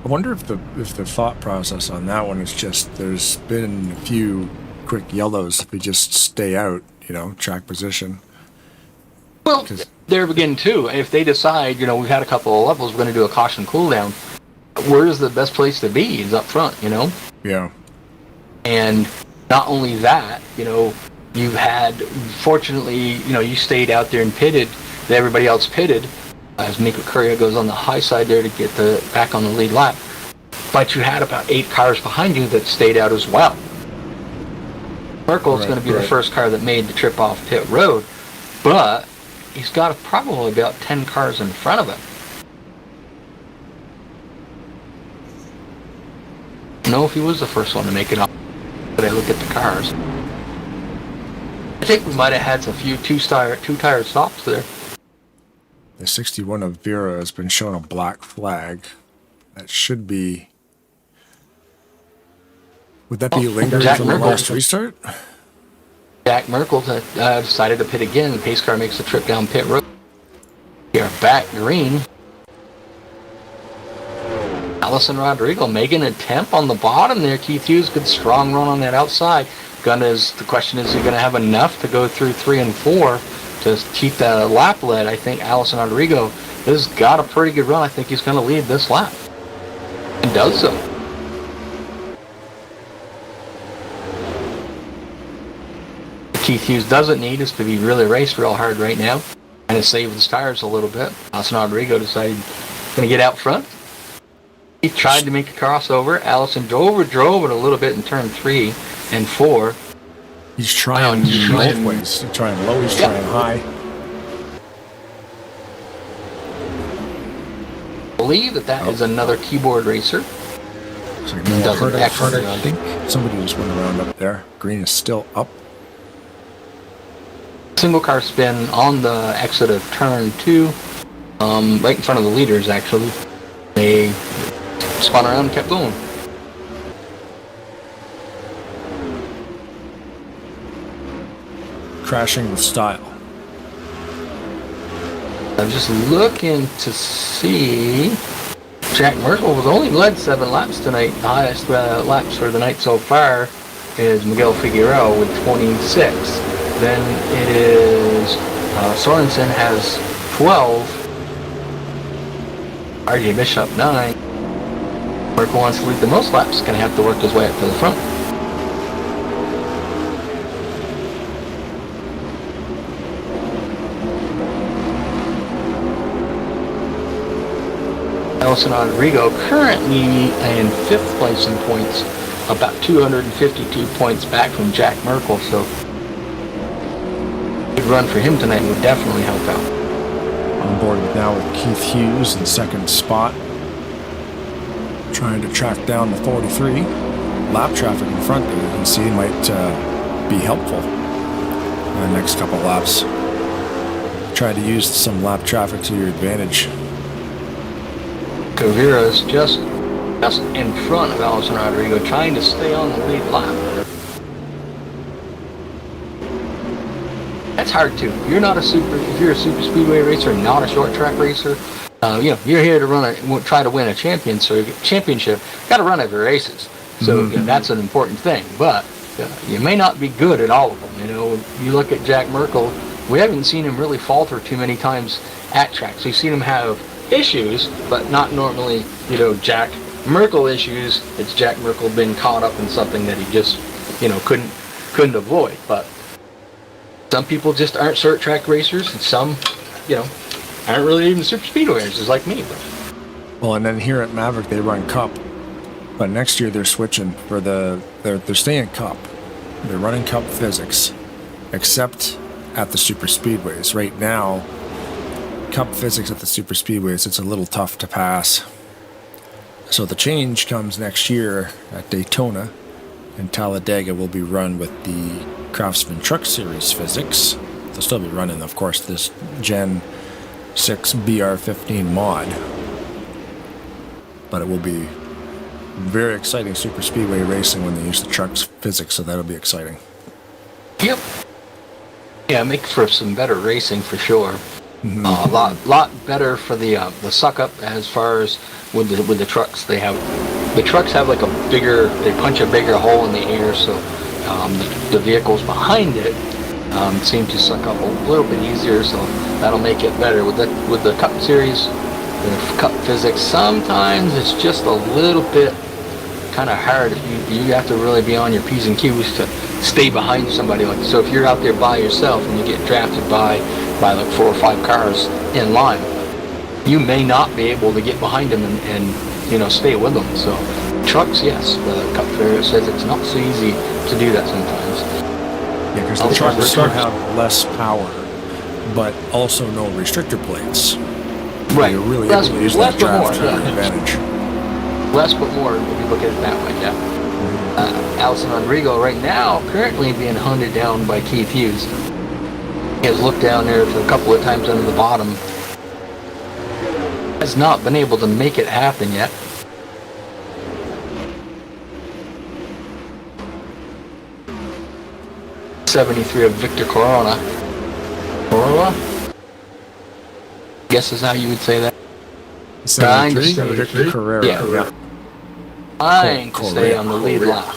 I wonder if the thought process on that one is just there's been a few quick yellows if we just stay out, track position. Well, there again too, if they decide, we've had a couple of levels, we're going to do a caution cooldown, where's the best place to be is up front, Yeah. And not only that, you've had, fortunately, you stayed out there and pitted, everybody else pitted, as Nico Curry goes on the high side there to get back on the lead lap. But you had about 8 cars behind you that stayed out as well. Merkel's going to be the first car that made the trip off pit road, but he's got probably about 10 cars in front of him. I don't know if he was the first one to make it off, but I look at the cars. I think we might have had a few two-tire stops there. The 61 of Vera has been shown a black flag. That should be... Would that be lingering from the last restart? Jack Merkel decided to pit again. The pace car makes the trip down pit road. We are back green. Allison Rodrigo making an attempt on the bottom there. Keith Hughes, good strong run on that outside. The question is he going to have enough to go through 3 and 4 to keep the lap lead? I think Allison Rodrigo has got a pretty good run. I think he's going to lead this lap. And does so. Keith Hughes doesn't need is to be really raced real hard right now. kind of saved his tires a little bit. Allison Rodrigo decided going to get out front. He tried to make a crossover. Allison drove it a little bit in turn 3 and 4. He's trying both ways. He's trying low, he's trying high. I believe that is another keyboard racer. So I think somebody just went around up there. Green is still up. Single car spin on the exit of turn 2, right in front of the leaders actually. They spun around and kept going. Crashing with style. I'm just looking to see. Jack Merkel was only led 7 laps tonight. The highest laps for the night so far is Miguel Figueroa with 26. Then it is Sorensen has 12. RJ Bishop 9. Merkel wants to lead the most laps. Going to have to work his way up to the front. Allison Rodrigo currently in 5th place in points, about 252 points back from Jack Merkel, so a good run for him tonight would definitely help out. On board now with Keith Hughes in 2nd spot, trying to track down the 43. Lap traffic in front that you can see might be helpful in the next couple laps. Try to use some lap traffic to your advantage. Cavira's just in front of Allison Rodrigo, trying to stay on the lead lap. That's hard too. If you're a super speedway racer, not a short track racer, you're here to try to win a championship. Got to run every races. So that's an important thing. But you may not be good at all of them. You look at Jack Merkel. We haven't seen him really falter too many times at tracks. We've seen him have issues, but not normally, Jack Merkel issues. It's Jack Merkel been caught up in something that he just, couldn't avoid. But some people just aren't short track racers, and some, aren't really even super speedway racers like me. Well, and then here at Maverick they run Cup, but next year they're switching for they're staying Cup. They're running Cup physics, except at the super speedways. Right now, Cup physics at the super speedways, it's a little tough to pass. So the change comes next year at Daytona, and Talladega will be run with the Craftsman Truck Series physics. They'll still be running, of course, this Gen 6 BR15 mod. But it will be very exciting super speedway racing when they use the truck's physics, so that'll be exciting. Yep. Yeah, make for some better racing for sure. A lot better for the suck up as far as with the trucks. The trucks have like they punch a bigger hole in the air, so the vehicles behind it seem to suck up a little bit easier, so that'll make it better. With the Cup Series, the Cup physics, sometimes it's just a little bit kind of hard. You have to really be on your P's and Q's to stay behind somebody like this. So if you're out there by yourself and you get drafted by like 4 or 5 cars in line, you may not be able to get behind them and stay with them. So trucks, yes, the Cup Fair says it's not so easy to do that sometimes. Yeah, because the trucks still have less power, but also no restrictor plates. Right. You're really able to use that draft to your advantage. Less but more, if you look at it that way, yeah. Allison Rodrigo right now currently being hunted down by Keith Hughes. He has looked down there for a couple of times under the bottom. Has not been able to make it happen yet. '73 of Victor Corona. Guess is how you would say that. 73? Victor Carrera. Yeah. Trying to stay on the lead lap.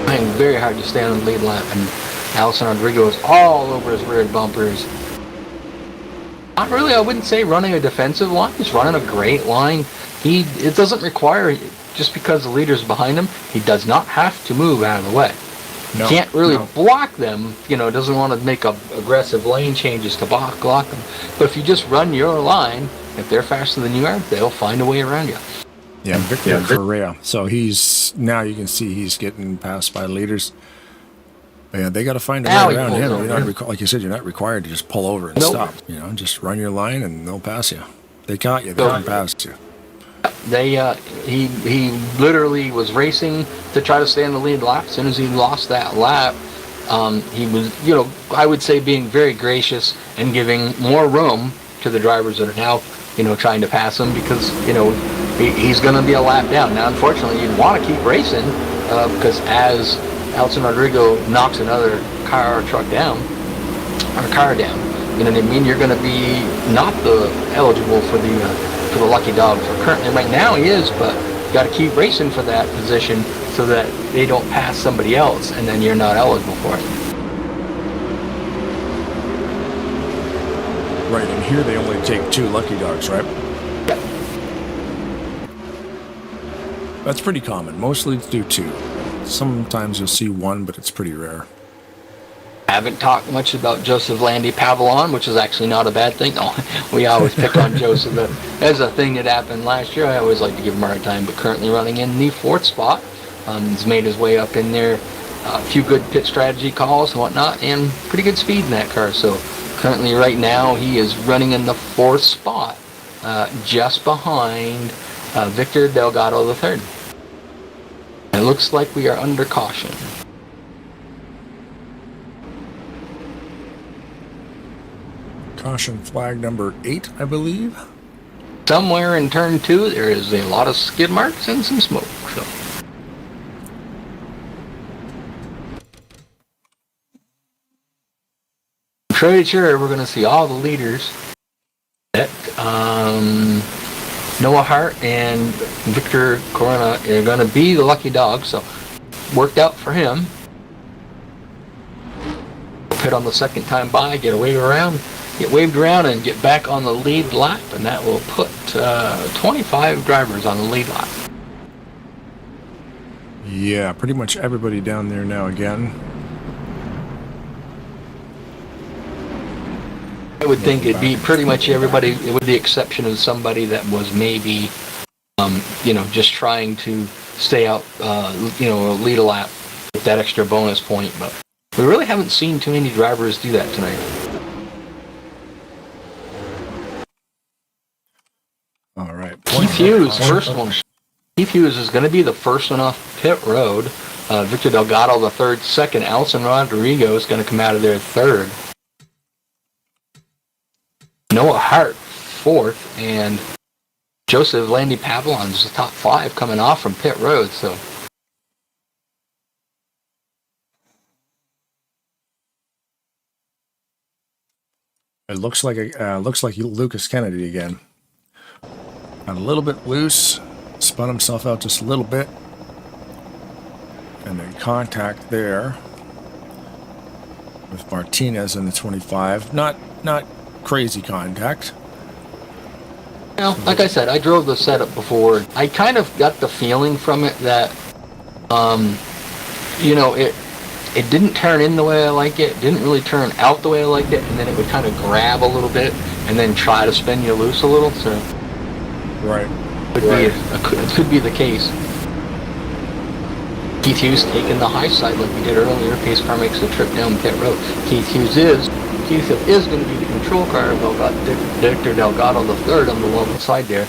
Trying very hard to stay on the lead lap, and Allison Rodrigo is all over his rear bumpers. Not really, I wouldn't say running a defensive line. He's running a great line. It doesn't require, just because the leader's behind him, he does not have to move out of the way. No, Can't really no. block them, doesn't want to make aggressive lane changes to block them. But if you just run your line, if they're faster than you are, they'll find a way around you. Yeah, Victor Correa. So now you can see he's getting passed by leaders. But yeah, they got to find a way around him. You're not like you said, you're not required to just pull over and stop. Just run your line and they'll pass you. They caught you, they can pass you. He literally was racing to try to stay in the lead lap. As soon as he lost that lap, he was, I would say being very gracious and giving more room to the drivers that are now, trying to pass him because, he's going to be a lap down. Now, unfortunately, you'd want to keep racing because as Alton Rodrigo knocks another car or truck down, or car down, you know what I mean? You're going to be not eligible for the lucky dog. So currently, right now, he is, but you got to keep racing for that position so that they don't pass somebody else, and then you're not eligible for it. Right, and here they only take 2 lucky dogs, right? Yep. That's pretty common. Most leagues do 2. Sometimes you'll see 1, but it's pretty rare. I haven't talked much about Joseph Landy Pavillon, which is actually not a bad thing. No, we always pick on Joseph as a thing that happened last year. I always like to give him a hard time, but currently running in the 4th spot. He's made his way up in there, a few good pit strategy calls and whatnot, and pretty good speed in that car. So currently right now he is running in the 4th spot, just behind Victor Delgado III. It looks like we are under caution. Caution flag number 8, I believe. Somewhere in turn 2, there is a lot of skid marks and some smoke. So. I'm pretty sure we're going to see all the leaders that Noah Hart and Victor Corona are going to be the lucky dog. So worked out for him. Pit on the second time by, get waved around and get back on the lead lap, and that will put 25 drivers on the lead lap. Yeah, pretty much everybody down there now again. I would think it'd be pretty much everybody, with the exception of somebody that was maybe, just trying to stay out, lead a lap with that extra bonus point. But we really haven't seen too many drivers do that tonight. All right. Keith Hughes, first one. Keith Hughes is going to be the first one off pit road. Victor Delgado, the third, second. Alton Rodrigo is going to come out of there third. Noah Hart, fourth. And Joseph Landy Pavillon is the top 5 coming off from pit road. So it looks like Lucas Kennedy again. Got a little bit loose, spun himself out just a little bit, and then contact there with Martinez in the 25. Not crazy contact. Well, like I said, I drove the setup before. I kind of got the feeling from it that, it didn't turn in the way I like it, didn't really turn out the way I liked it, and then it would kind of grab a little bit and then try to spin you loose a little. So. Right. It could be the case. Keith Hughes taking the high side like we did earlier. Pace car makes the trip down pit road. Keith Hughes is going to be the control car. We've got Victor Delgado the third on the local side there.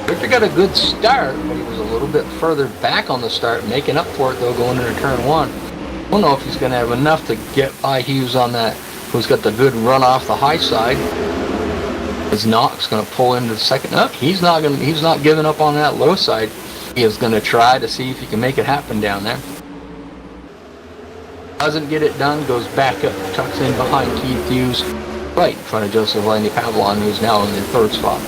Victor got a good start, but he was a little bit further back on the start, making up for it though going into turn 1. I don't know if he's going to have enough to get by Hughes on that, who's got the good run off the high side. Is Knox going to pull into the second up? He's not giving up on that low side. He is going to try to see if he can make it happen down there. Doesn't get it done, goes back up, tucks in behind Keith Hughes, right in front of Joseph Landy Pavillon, who's now in the 3rd spot.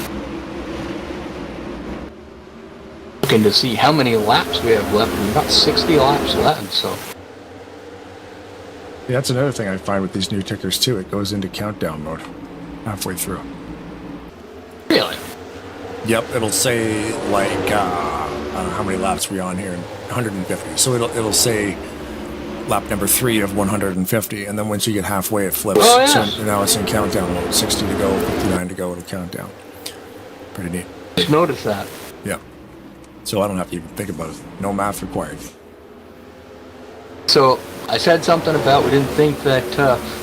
Looking to see how many laps we have left. We've got 60 laps left, so. Yeah, that's another thing I find with these new tickers too. It goes into countdown mode halfway through. Really? Yep, it'll say like I don't know how many laps we're on here, 150. So it'll say lap number 3 of 150, and then once you get halfway, it flips. Oh, yeah. So now it's in countdown mode. 60 to go, 59 to go. It'll count down. Pretty neat. Just noticed that. Yeah. So I don't have to even think about it. No math required. So I said something about we didn't think that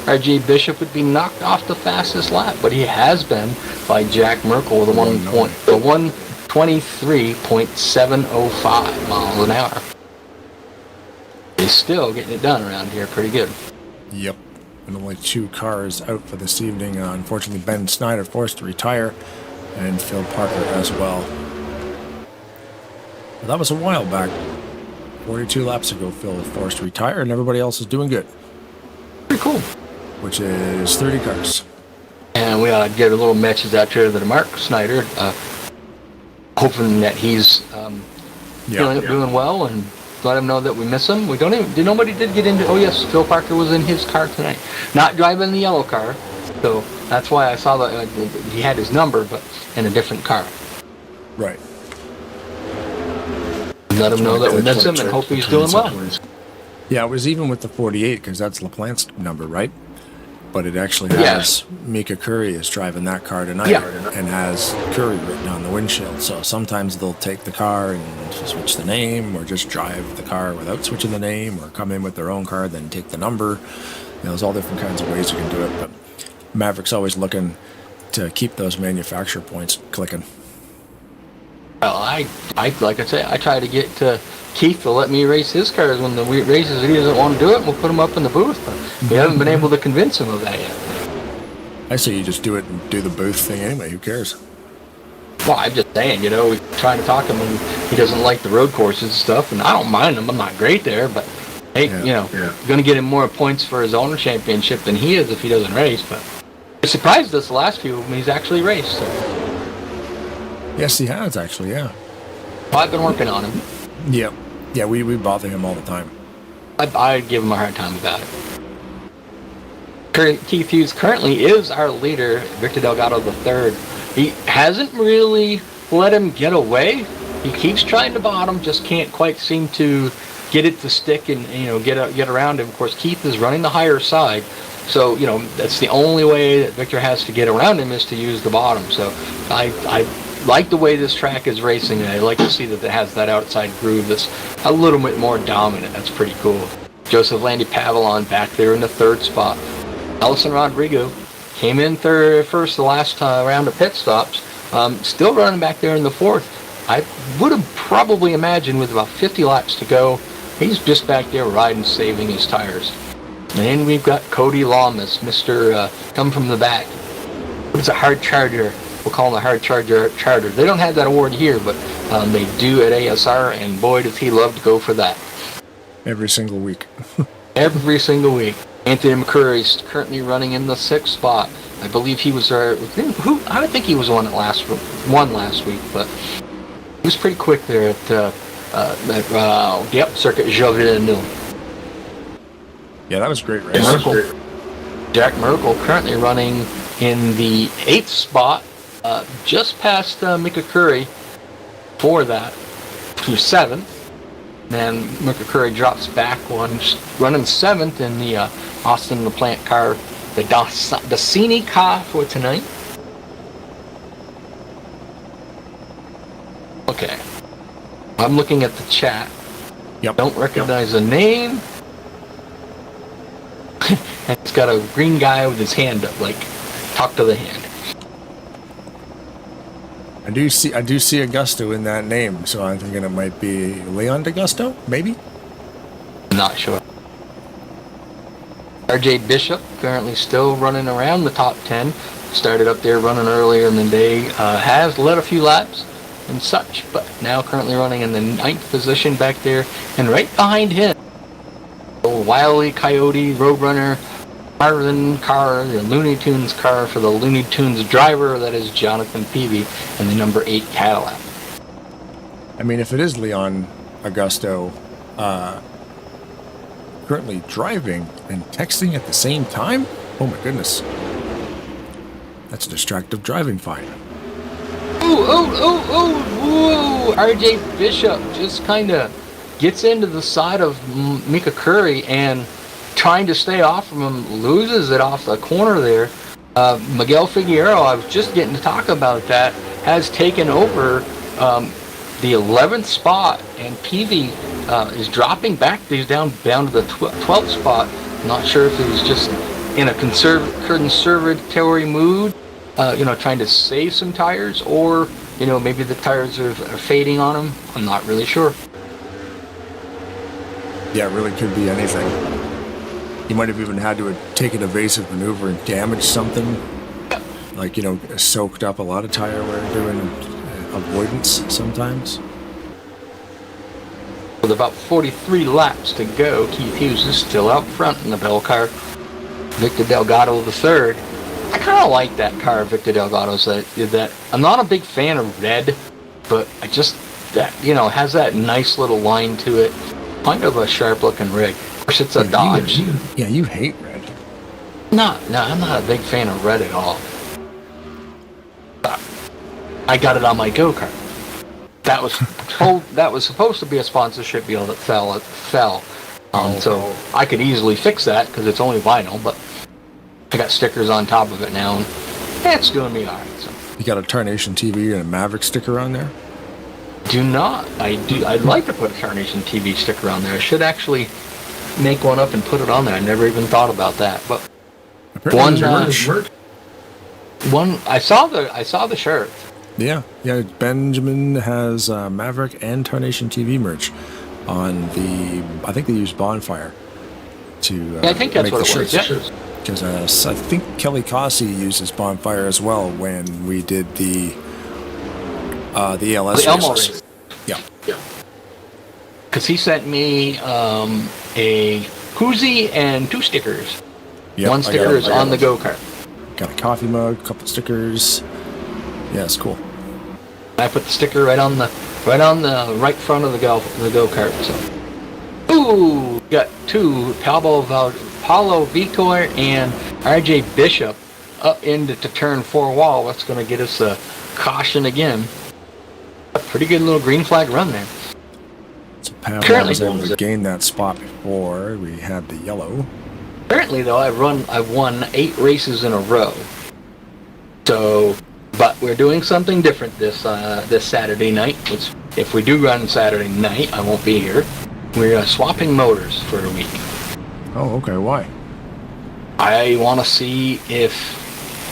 RJ Bishop would be knocked off the fastest lap, but he has been by Jack Merkel with a 123.705 miles an hour. He's still getting it done around here pretty good. Yep. And only 2 cars out for this evening. Unfortunately, Ben Snyder forced to retire, and Phil Parker as well. Well, that was a while back. 42 laps ago, Phil was forced to retire, and everybody else is doing good. Pretty cool. Which is 30 cars. And we ought to get a little message out there to Mark Snyder, hoping that he's doing well, and let him know that we miss him. Nobody did get into. Oh yes, Phil Parker was in his car tonight, not driving the yellow car. So that's why I saw that he had his number, but in a different car. Right. Let him know that we miss him and hope he's doing well. Yeah, it was even with the 48, because that's LaPlante's number, right? But it actually has Mika Curry is driving that car tonight, and has Curry written on the windshield. So sometimes they'll take the car and switch the name, or just drive the car without switching the name, or come in with their own car, then take the number. There's all different kinds of ways you can do it, but Maverick's always looking to keep those manufacturer points clicking. Well, I like I say, I try to get Keith to let me race his cars when the races he doesn't want to do it. We'll put him up in the booth, but we haven't been able to convince him of that yet. I say you just do it and do the booth thing anyway. Who cares? Well, I'm just saying, we try to talk him, and he doesn't like the road courses and stuff, and I don't mind him. I'm not great there, but hey, going to get him more points for his owner championship than he is if he doesn't race. But it surprised us the last few of them. He's actually raced. So. Yes, he has actually. Yeah. Well, I've been working on him. Yeah. Yeah, we bother him all the time. I give him a hard time about it. Keith Hughes currently is our leader, Victor Delgado III. He hasn't really let him get away. He keeps trying to bottom, just can't quite seem to get it to stick and get around him. Of course, Keith is running the higher side, so that's the only way that Victor has to get around him is to use the bottom. So I like the way this track is racing, and I like to see that it has that outside groove that's a little bit more dominant. That's pretty cool. Joseph Landy Pavilon back there in the 3rd spot. Ellison Rodrigo came in first the last round of pit stops. Still running back there in the 4th. I would have probably imagined with about 50 laps to go, he's just back there riding, saving his tires. And then we've got Cody Lamas, Mr. Come from the back. It's a hard charger. We'll call him a hard charger. They don't have that award here, but they do at ASR, and boy, does he love to go for that. Every single week. Every single week. Anthony McCurry's currently running in the 6th spot. I believe he was I don't think he was one last week, but he was pretty quick there at Circuit Jovinville. Yeah, that was a great race. Jack Merkel currently running in the 8th spot, just past Mika Curry for that, to 7th. Then Mika Curry drops back one, running 7th in the Austin LaPlante car, the DSYE car for tonight. Okay. I'm looking at the chat. Yep. Don't recognize the name. And it's got a green guy with his hand up, like, talk to the hand. I do see Augusto in that name, so I'm thinking it might be Leon D'Augusto, maybe? Not sure. RJ Bishop currently still running around the top 10. Started up there running earlier in the day. Has led a few laps and such, but now currently running in the 9th position back there. And right behind him, the Wile E. Coyote Roadrunner Marvin car, the Looney Tunes car for the Looney Tunes driver, that is Jonathan Peavy, and the number 8 Cadillac. I mean, if it is Leon Augusto currently driving and texting at the same time, oh my goodness. That's a distracted driving fine. Oh, RJ Bishop just kind of gets into the side of Mika Curry and trying to stay off from him, loses it off the corner there. Miguel Figueroa, I was just getting to talk about that, has taken over the 11th spot, and Peavy is dropping back. He's down to the 12th spot. Not sure if he's just in a conservatory mood, trying to save some tires, or maybe the tires are fading on him. I'm not really sure. Yeah, it really could be anything. He might have even had to take an evasive maneuver and damage something. Like, soaked up a lot of tire wear doing avoidance sometimes. With about 43 laps to go, Keith Hughes is still out front in the Bell car. Victor Delgado III. I kind of like that car, Victor Delgado's. That I'm not a big fan of red, but I just has that nice little line to it. Kind of a sharp-looking rig. Of course, it's a Dodge. You hate red. No, I'm not a big fan of red at all. I got it on my go-kart. That was supposed to be a sponsorship deal that fell. So I could easily fix that because it's only vinyl, but I got stickers on top of it now, and it's doing me alright. So. You got a Tarnation TV and a Maverick sticker on there? Do not. I'd like to put a Tarnation TV sticker on there. I should actually make one up and put it on there. I never even thought about that. But one I saw the shirt. Yeah. Benjamin has Maverick and Tarnation TV merch on the. I think they use Bonfire to. I think that's make what the it shirts. was. Because I think Kelly Cossey uses Bonfire as well when we did the ELS races. Yeah. Because he sent me a koozie and 2 stickers. Yep, One sticker is on the go-kart. Got a coffee mug, a couple stickers. Yeah, it's cool. I put the sticker right on the right front of the go-kart. So, ooh, got 2 Paulo Vitor and RJ Bishop up into turn 4 wall. That's going to get us a caution again. A pretty good little green flag run there. So Pavel was able to gain that spot before we had the yellow. Currently, though, I've won 8 races in a row. So, but we're doing something different this Saturday night. Which, if we do run Saturday night, I won't be here. We're swapping motors for a week. Oh, okay. Why? I want to see if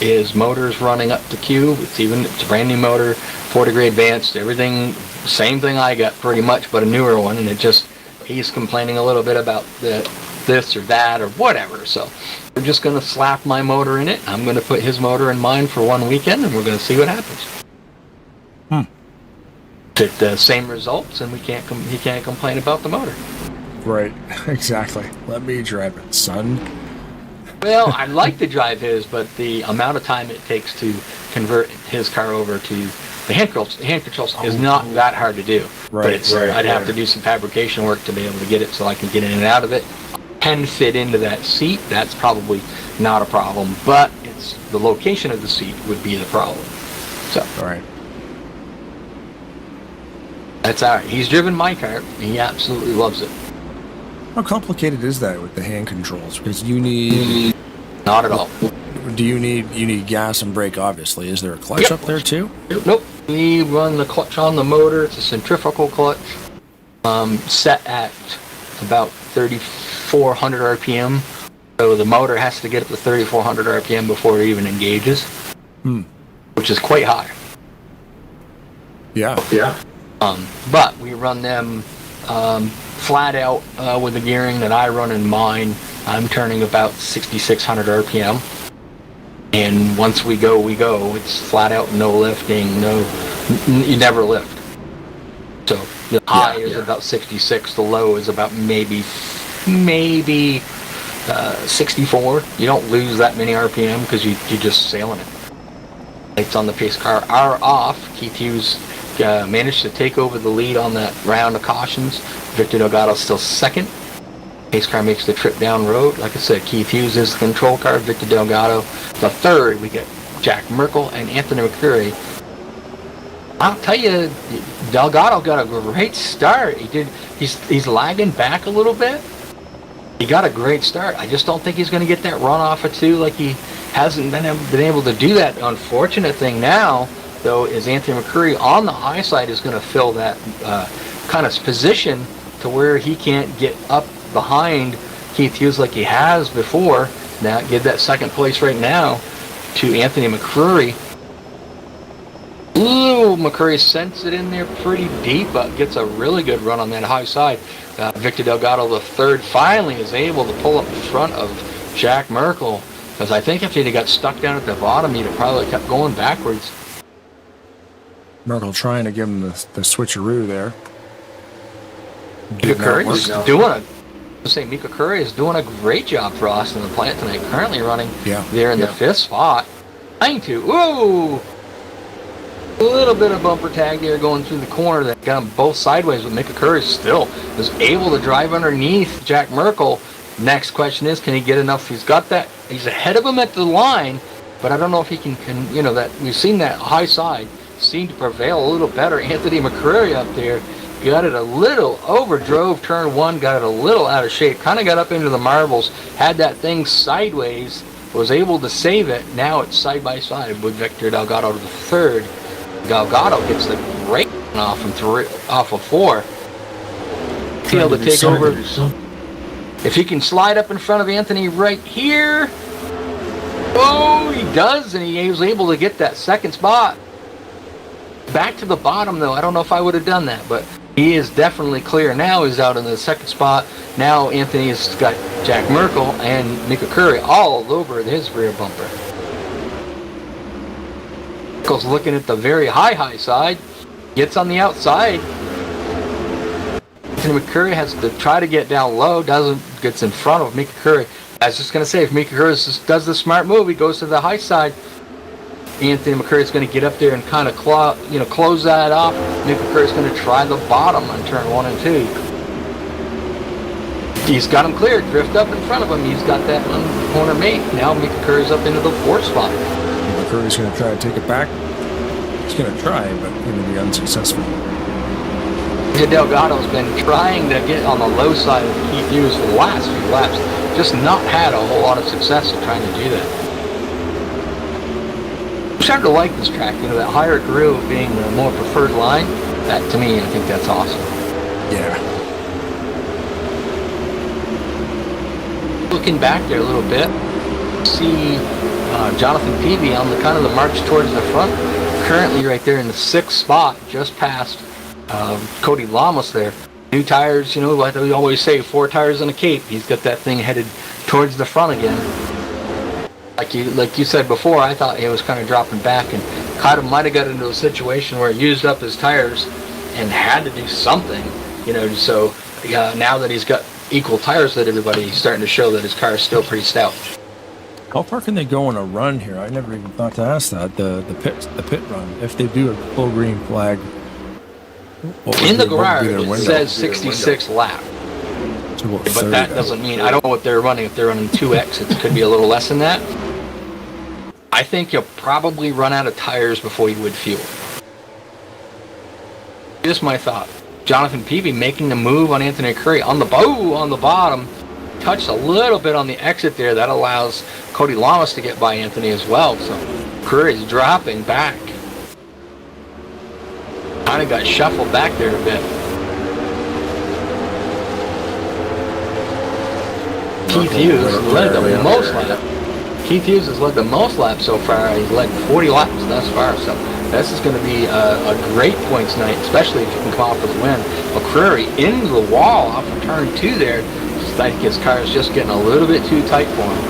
his motor's running up to Q. It's a brand new motor, 4-degree advanced, everything, same thing I got pretty much, but a newer one. And he's complaining a little bit about this or that or whatever. So we're just going to slap my motor in it. I'm going to put his motor in mine for one weekend, and we're going to see what happens. The same results, and he can't complain about the motor. Right, exactly. Let me drive it, son. Well, I'd like to drive his, but the amount of time it takes to convert his car over to the hand controls is not that hard to do. Right, But I'd have to do some fabrication work to be able to get it so I can get in and out of it. Can fit into that seat, that's probably not a problem, but it's the location of the seat would be the problem. So. All right. That's all right. He's driven my car. He absolutely loves it. How complicated is that with the hand controls? Because you need... Not at all. Do you need gas and brake, obviously. Is there a clutch up there, too? Nope. We run the clutch on the motor. It's a centrifugal clutch. Set at about 3,400 RPM. So the motor has to get up to 3,400 RPM before it even engages. Which is quite high. Yeah. But we run them flat out with the gearing that I run in mine. I'm turning about 6,600 RPM. And once we go. It's flat out, no lifting, you never lift. So the high is about 66, the low is about maybe 64. You don't lose that many RPM because you're just sailing it. Lights on the pace car are off. Keith Hughes managed to take over the lead on that round of cautions. Victor Delgado's still second. Pace car makes the trip down road. Like I said, Keith Hughes is the control car. Victor Delgado the third. We get Jack Merkel and Anthony McCurry. I'll tell you, Delgado got a great start. He's lagging back a little bit. He got a great start. I just don't think he's going to get that run off of 2 like he hasn't been able to do that. The unfortunate thing now, though, is Anthony McCurry on the high side is going to fill that kind of position to where he can't get up behind Keith Hughes like he has before. Now give that second place right now to Anthony McCurry. Ooh, McCurry sends it in there pretty deep, but gets a really good run on that high side. Victor Delgado, the third, finally is able to pull up in front of Jack Merkel. Because I think if he'd have got stuck down at the bottom, he'd have probably kept going backwards. Merkel trying to give him the switcheroo there. Mika Curry is doing Mika Curry is doing a great job for Austin the Plant tonight. Currently running there in the 5th spot. Trying to, ooh! A little bit of bumper tag there going through the corner that got them both sideways, but Mika Curry still was able to drive underneath Jack Merkel. Next question is, can he get enough? He's got that. He's ahead of him at the line, but I don't know if he can you know, that we've seen that high side seem to prevail a little better. Anthony McCurry up there got it a little overdrove turn 1, got it a little out of shape, kind of got up into the marbles, had that thing sideways, was able to save it. Now it's side by side with Victor Delgado to the 3rd. Delgado gets the great off of 4. He'll to take over. If he can slide up in front of Anthony right here. Oh, he does, and he was able to get that 2nd spot. Back to the bottom, though. I don't know if I would have done that, but he is definitely clear. Now he's out in the 2nd spot. Now Anthony has got Jack Merkel and Mika Curry all over his rear bumper. Merkel's looking at the very high side. Gets on the outside. Anthony McCurry has to try to get down low. Gets in front of Mika Curry. I was just going to say, if Mika Curry does the smart move, he goes to the high side. Anthony McCurry is going to get up there and kind of close that off. Mika Curry is going to try the bottom on turn 1 and 2. He's got him cleared. Drift up in front of him. He's got that corner mate. Now Mika Curry's up into the 4th spot. McCurry's going to try to take it back. He's going to try, but going to be unsuccessful. Delgado's been trying to get on the low side of Keith Hughes for the last few laps. Just not had a whole lot of success in trying to do that. I'm starting to like this track. You know, that higher groove being the more preferred line. That, to me, I think that's awesome. Yeah. Looking back there a little bit, see Jonathan Peavy on the kind of the march towards the front. Currently right there in the 6th spot, just past Cody Lamas there. New tires, you know, like we always say, 4 tires and a cape. He's got that thing headed towards the front again. Like you said before, I thought he was kind of dropping back and kind of might have got into a situation where he used up his tires and had to do something, you know. So now that he's got equal tires with everybody, he's starting to show that his car is still pretty stout. How far can they go on a run here? I never even thought to ask that. The pit run. If they do a full green flag, in the garage it says 66 lap. So but that doesn't mean, I don't know what they're running. If they're running 2X, it could be a little less than that. I think you'll probably run out of tires before you would fuel. Just my thought. Jonathan Peavy making the move on Anthony Curry on the bottom. Touched a little bit on the exit there. That allows Cody Lamas to get by Anthony as well. So Curry's dropping back. Kind of got shuffled back there a bit. Keith Hughes led the most laps. Keith Hughes has led the most laps so far. He's led 40 laps thus far. So this is going to be a great points night, especially if you can come off with a win. McCurry into the wall off of turn 2 there. I think his car is just getting a little bit too tight for him.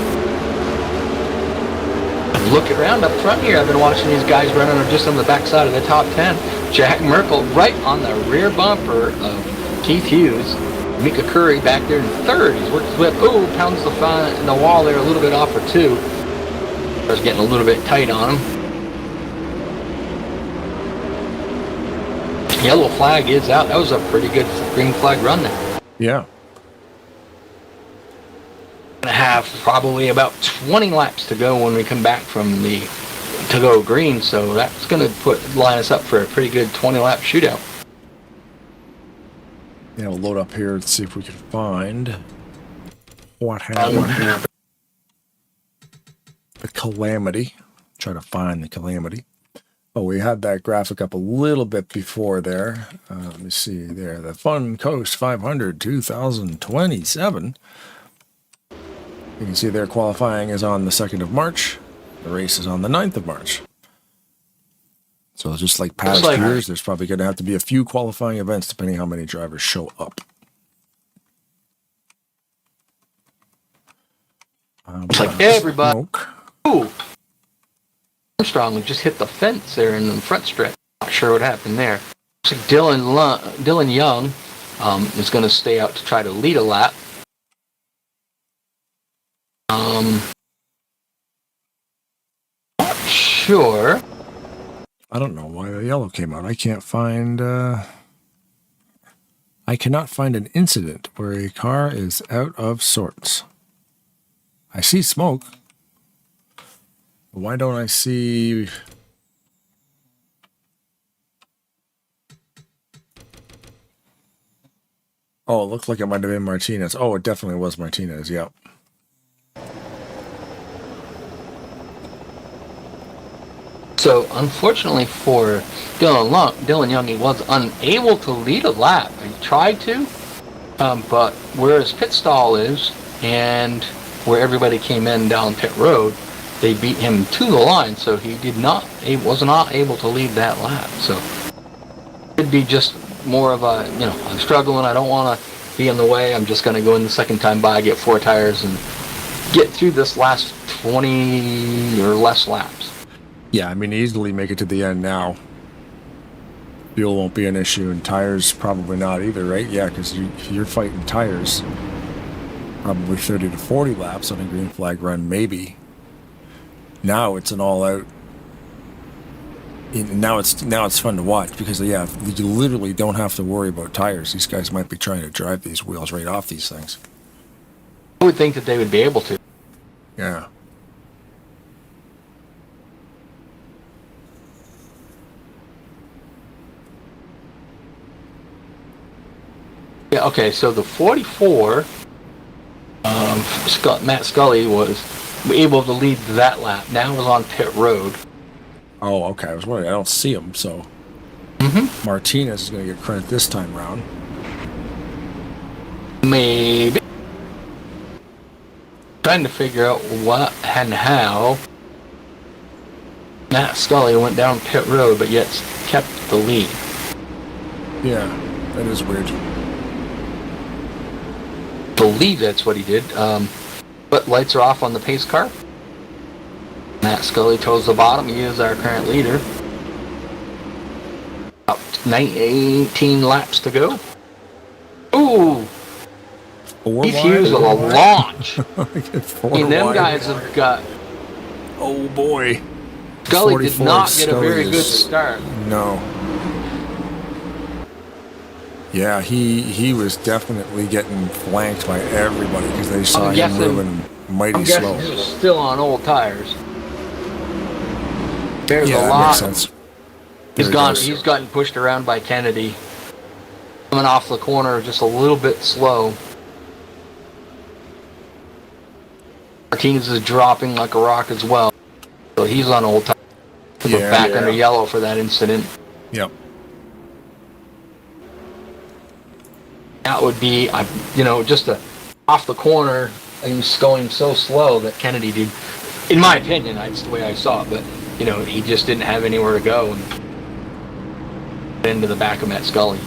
Look around up front here. I've been watching these guys running just on the backside of the top 10. Jack Merkel right on the rear bumper of Keith Hughes. Mika Curry back there in 3rd. He's worked his whip. Oh, pounds the wall there a little bit off for 2. I was getting a little bit tight on him. Yellow flag is out. That was a pretty good green flag run there. Yeah. Have probably about 20 laps to go when we come back from to go green, so that's going to line us up for a pretty good 20 lap shootout. Yeah, we'll load up here and see if we can find what happened. The calamity. Try to find the calamity. Oh, we had that graphic up a little bit before there. Let me see there. The Fun Coast 500 2027. You can see their qualifying is on the 2nd of March. The race is on the 9th of March. So just like past years, there's probably going to have to be a few qualifying events depending how many drivers show up. It's like everybody. Ooh. Armstrong just hit the fence there in the front stretch. Not sure what happened there. Looks like Dylan Young is going to stay out to try to lead a lap. Not sure. I don't know why the yellow came out. I can't find. I cannot find an incident where a car is out of sorts. I see smoke. Why don't I see? Oh, it looked like it might have been Martinez. Oh, it definitely was Martinez. Yep. So, unfortunately for Dylan Young, he was unable to lead a lap. He tried to, but where his pit stall is and where everybody came in down pit road, they beat him to the line, so he was not able to lead that lap. So, it'd be just more of a, I'm struggling, I don't want to be in the way, I'm just going to go in the second time by, get 4 tires, and get through this last 20 or less laps. Yeah, I mean, easily make it to the end now. Fuel won't be an issue, and tires probably not either, right? Yeah, because you're fighting tires. Probably 30 to 40 laps on a green flag run, maybe. Now it's an all-out. Now it's fun to watch because, yeah, you literally don't have to worry about tires. These guys might be trying to drive these wheels right off these things. I would think that they would be able to. Yeah. Yeah, okay, so the 44, Matt Scully was able to lead that lap. Now was on pit road. Oh, okay. I was wondering. I don't see him, so Martinez is going to get credit this time round. Maybe. Trying to figure out what and how Matt Scully went down pit road, but yet kept the lead. Yeah, that is weird. Believe that's what he did. But lights are off on the pace car. Matt Scully toes the bottom. He is our current leader. About 18 laps to go. Ooh! He's used a launch. Them guys have got... Oh boy. Scully did not get a very good start. No. Yeah, he was definitely getting flanked by everybody because they saw him moving mighty slow. He was still on old tires. There's a lot. Makes sense. He's gotten pushed around by Kennedy. Coming off the corner just a little bit slow. Martinez is dropping like a rock as well. So he's on old tires. Back under yellow for that incident. Yep. That would be, just off the corner, and he was going so slow that Kennedy did, in my opinion, that's the way I saw it, but, he just didn't have anywhere to go and into the back of Matt Scully.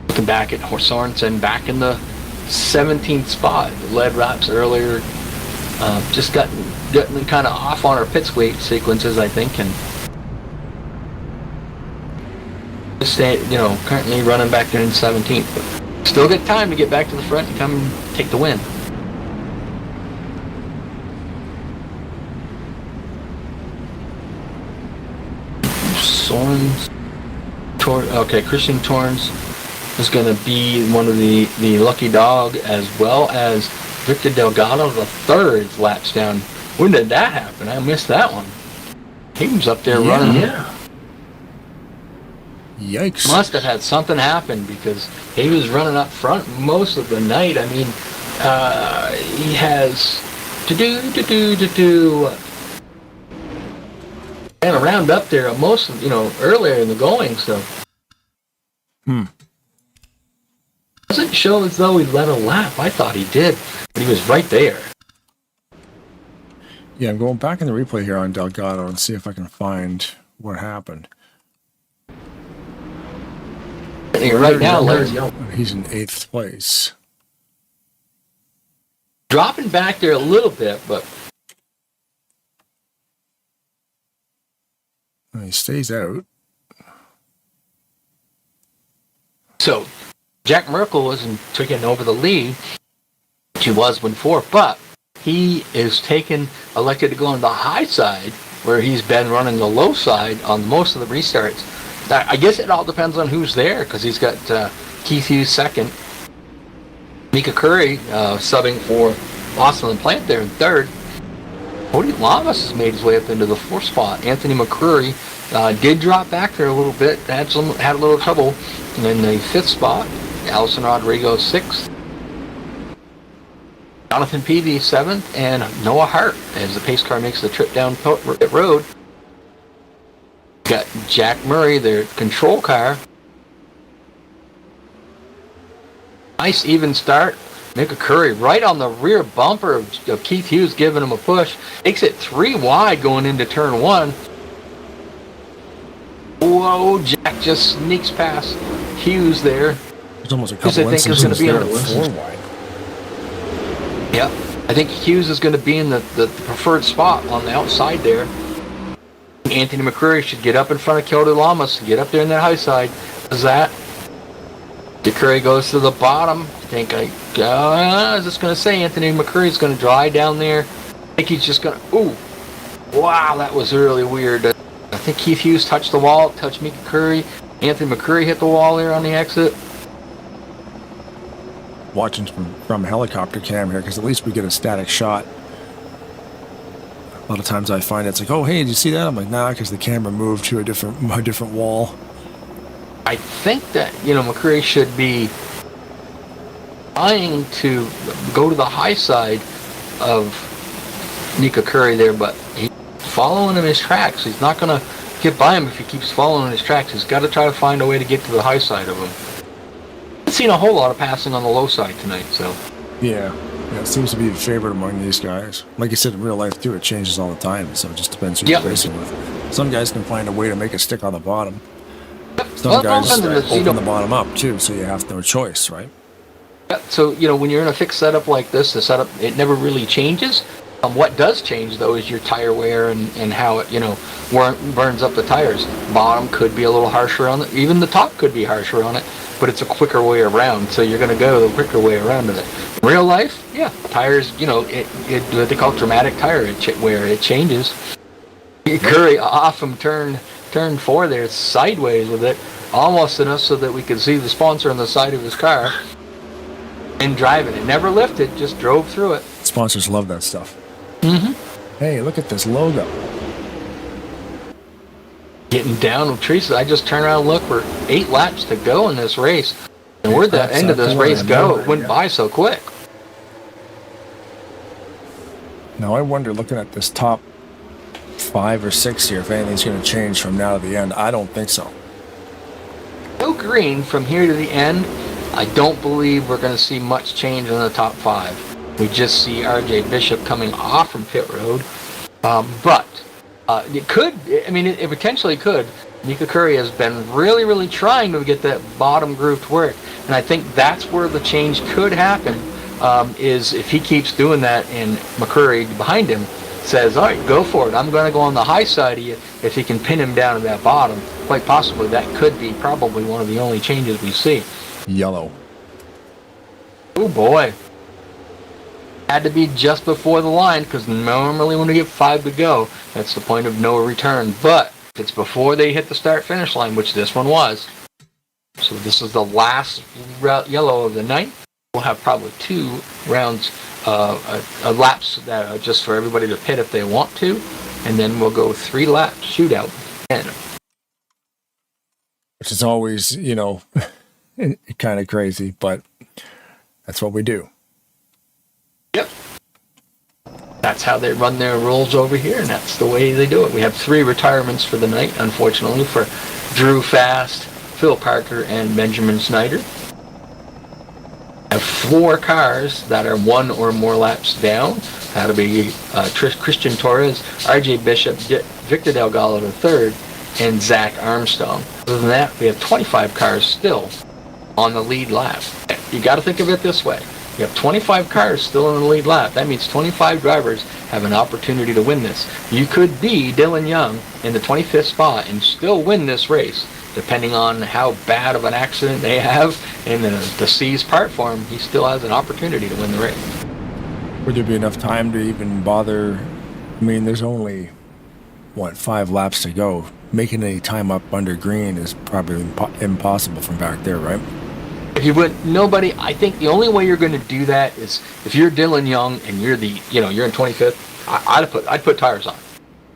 Looking back at Sorensen back in the 17th spot. Led laps earlier, just getting kind of off on our pit sequences, I think, and just currently running back there in 17th, but still got time to get back to the front and come take the win. Christian Torrens is going to be one of the lucky dog, as well as Victor Delgado, the third laps down. When did that happen? I missed that one. He was up there running. Yeah. Yikes. Must have had something happen because he was running up front most of the night. I mean, he has ran around up there most of, earlier in the going, so. Doesn't show as though he led a lap. I thought he did, but he was right there. Yeah, I'm going back in the replay here on Delgado and see if I can find what happened. Right now, he's in 8th place. Dropping back there a little bit, but he stays out. So, Jack Merkel wasn't taking over the lead, which he was before, but he is elected to go on the high side, where he's been running the low side on most of the restarts. I guess it all depends on who's there, because he's got Keith Hughes second, Mika Curry subbing for Boston and Plant there in third. Cody Lamas has made his way up into the 4th spot. Anthony McCreary did drop back there a little bit, had a little trouble in the 5th spot. Allison Rodrigo 6th. Jonathan Peavy 7th, and Noah Hart as the pace car makes the trip down pit road. Got Jack Murray, their control car. Nice even start. Mika Curry right on the rear bumper of Keith Hughes, giving him a push. Makes it 3 wide going into turn 1. Whoa, Jack just sneaks past Hughes there. There's almost a couple instances there at 4 wide. Yeah, I think Hughes is going to be in the preferred spot on the outside there. Anthony McCreary should get up in front of Cody Lamas and get up there in that high side. Does that? McCreary goes to the bottom. I was just going to say Anthony McCreary's going to dry down there. I think he's just going to, ooh, wow, that was really weird. I think Keith Hughes touched the wall, touched Mika Curry. Anthony McCreary hit the wall there on the exit. Watching from helicopter cam here, because at least we get a static shot. A lot of times I find it's like, oh, hey, did you see that? I'm like, nah, because the camera moved to a different wall. I think that, McCreary should be trying to go to the high side of Mika Curry there, but he's following him his tracks. He's not going to get by him if he keeps following his tracks. He's got to try to find a way to get to the high side of him. I've seen a whole lot of passing on the low side tonight, so. Yeah, it seems to be the favorite among these guys. Like you said, in real life, too, it changes all the time, so it just depends who you're racing with. Some guys can find a way to make it stick on the bottom. Some guys open the bottom up, too, so you have no choice, right? Yeah, so, when you're in a fixed setup like this, the setup, it never really changes. What does change, though, is your tire wear and how it, burns up the tires. Bottom could be a little harsher on it. Even the top could be harsher on it, but it's a quicker way around, so you're going to go the quicker way around with it. In real life, yeah, tires, what they call dramatic tire wear. It changes. Curry off from turn 4 there, sideways with it, almost enough so that we could see the sponsor on the side of his car, and driving it. Never lifted, just drove through it. Sponsors love that stuff. Mm-hmm. Hey, look at this logo. Getting down with Teresa. I just turned around and look. We're 8 laps to go in this race. And where'd the end of this race go? It went by so quick. Now, I wonder, looking at this top 5 or 6 here, if anything's going to change from now to the end. I don't think so. No green from here to the end. I don't believe we're going to see much change in the top 5. We just see RJ Bishop coming off from pit road. But it could, it potentially could. Mika Curry has been really, really trying to get that bottom groove to work. And I think that's where the change could happen, is if he keeps doing that and McCurry behind him says, all right, go for it. I'm going to go on the high side of you. If he can pin him down to that bottom, quite possibly that could be probably one of the only changes we see. Yellow. Oh, boy. Had to be just before the line, because normally when we get 5 to go, that's the point of no return. But if it's before they hit the start-finish line, which this one was, so this is the last yellow of the night. We'll have probably 2 rounds, laps that are just for everybody to pit if they want to. and then we'll go 3-lap shootout. And which is always, kind of crazy, but that's what we do. Yep. That's how they run their rules over here, and that's the way they do it. We have 3 retirements for the night, unfortunately, for Drew Fast, Phil Parker, and Benjamin Snyder. We have 4 cars that are 1 or more laps down. That'll be Christian Torres, RJ Bishop, Victor Delgado III, and Zach Armstrong. Other than that, we have 25 cars still on the lead lap. You got to think of it this way. You have 25 cars still in the lead lap. That means 25 drivers have an opportunity to win this. You could be Dylan Young in the 25th spot and still win this race, depending on how bad of an accident they have in the C's part for him. He still has an opportunity to win the race. Would there be enough time to even bother? I mean, there's only, 5 laps to go. Making any time up under green is probably impossible from back there, right? If you would, nobody, I think the only way you're going to do that is if you're Dylan Young and you're you're in 25th, I'd put tires on.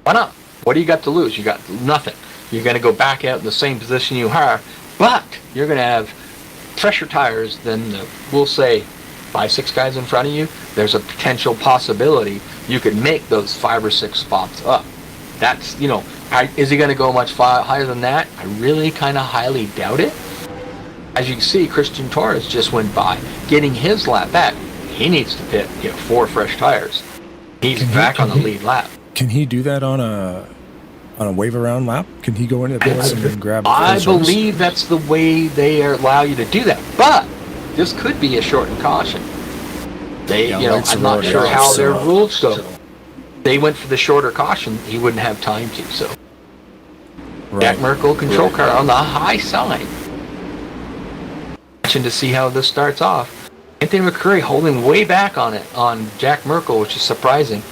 Why not? What do you got to lose? You got nothing. You're going to go back out in the same position you are, but you're going to have fresher tires than we'll say 5-6 guys in front of you. There's a potential possibility you could make those 5 or 6 spots up. That's, is he going to go much higher than that? I really kind of highly doubt it. As you can see, Christian Torres just went by, getting his lap back. He needs to pit, 4 fresh tires. He's back on the lead lap. Can he do that on a wave around lap? Can he go into the pits and grab? I believe that's the way they allow you to do that. But this could be a shortened caution. I'm not sure how their rules go. They went for the shorter caution. He wouldn't have time to. So, right. Jack Merkel control car on the high side. To see how this starts off. Anthony McCurry holding way back on Jack Merkel, which is surprising.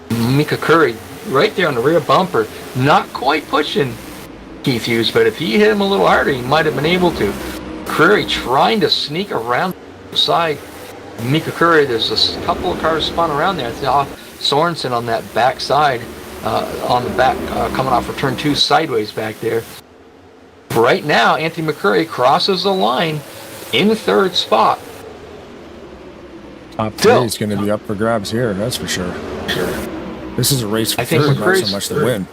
Mika Curry right there on the rear bumper, not quite pushing Keith Hughes, but if he hit him a little harder, he might have been able to. Curry trying to sneak around the side. Mika Curry, there's a couple of cars spun around there. It's off Sorensen on that back side, on the back, coming off for turn 2 sideways back there. Right now, Anthony McCurry crosses the line in 3rd spot. Top 3 is going to be up for grabs here, that's for sure. This is a race for 3rd, not so much to win.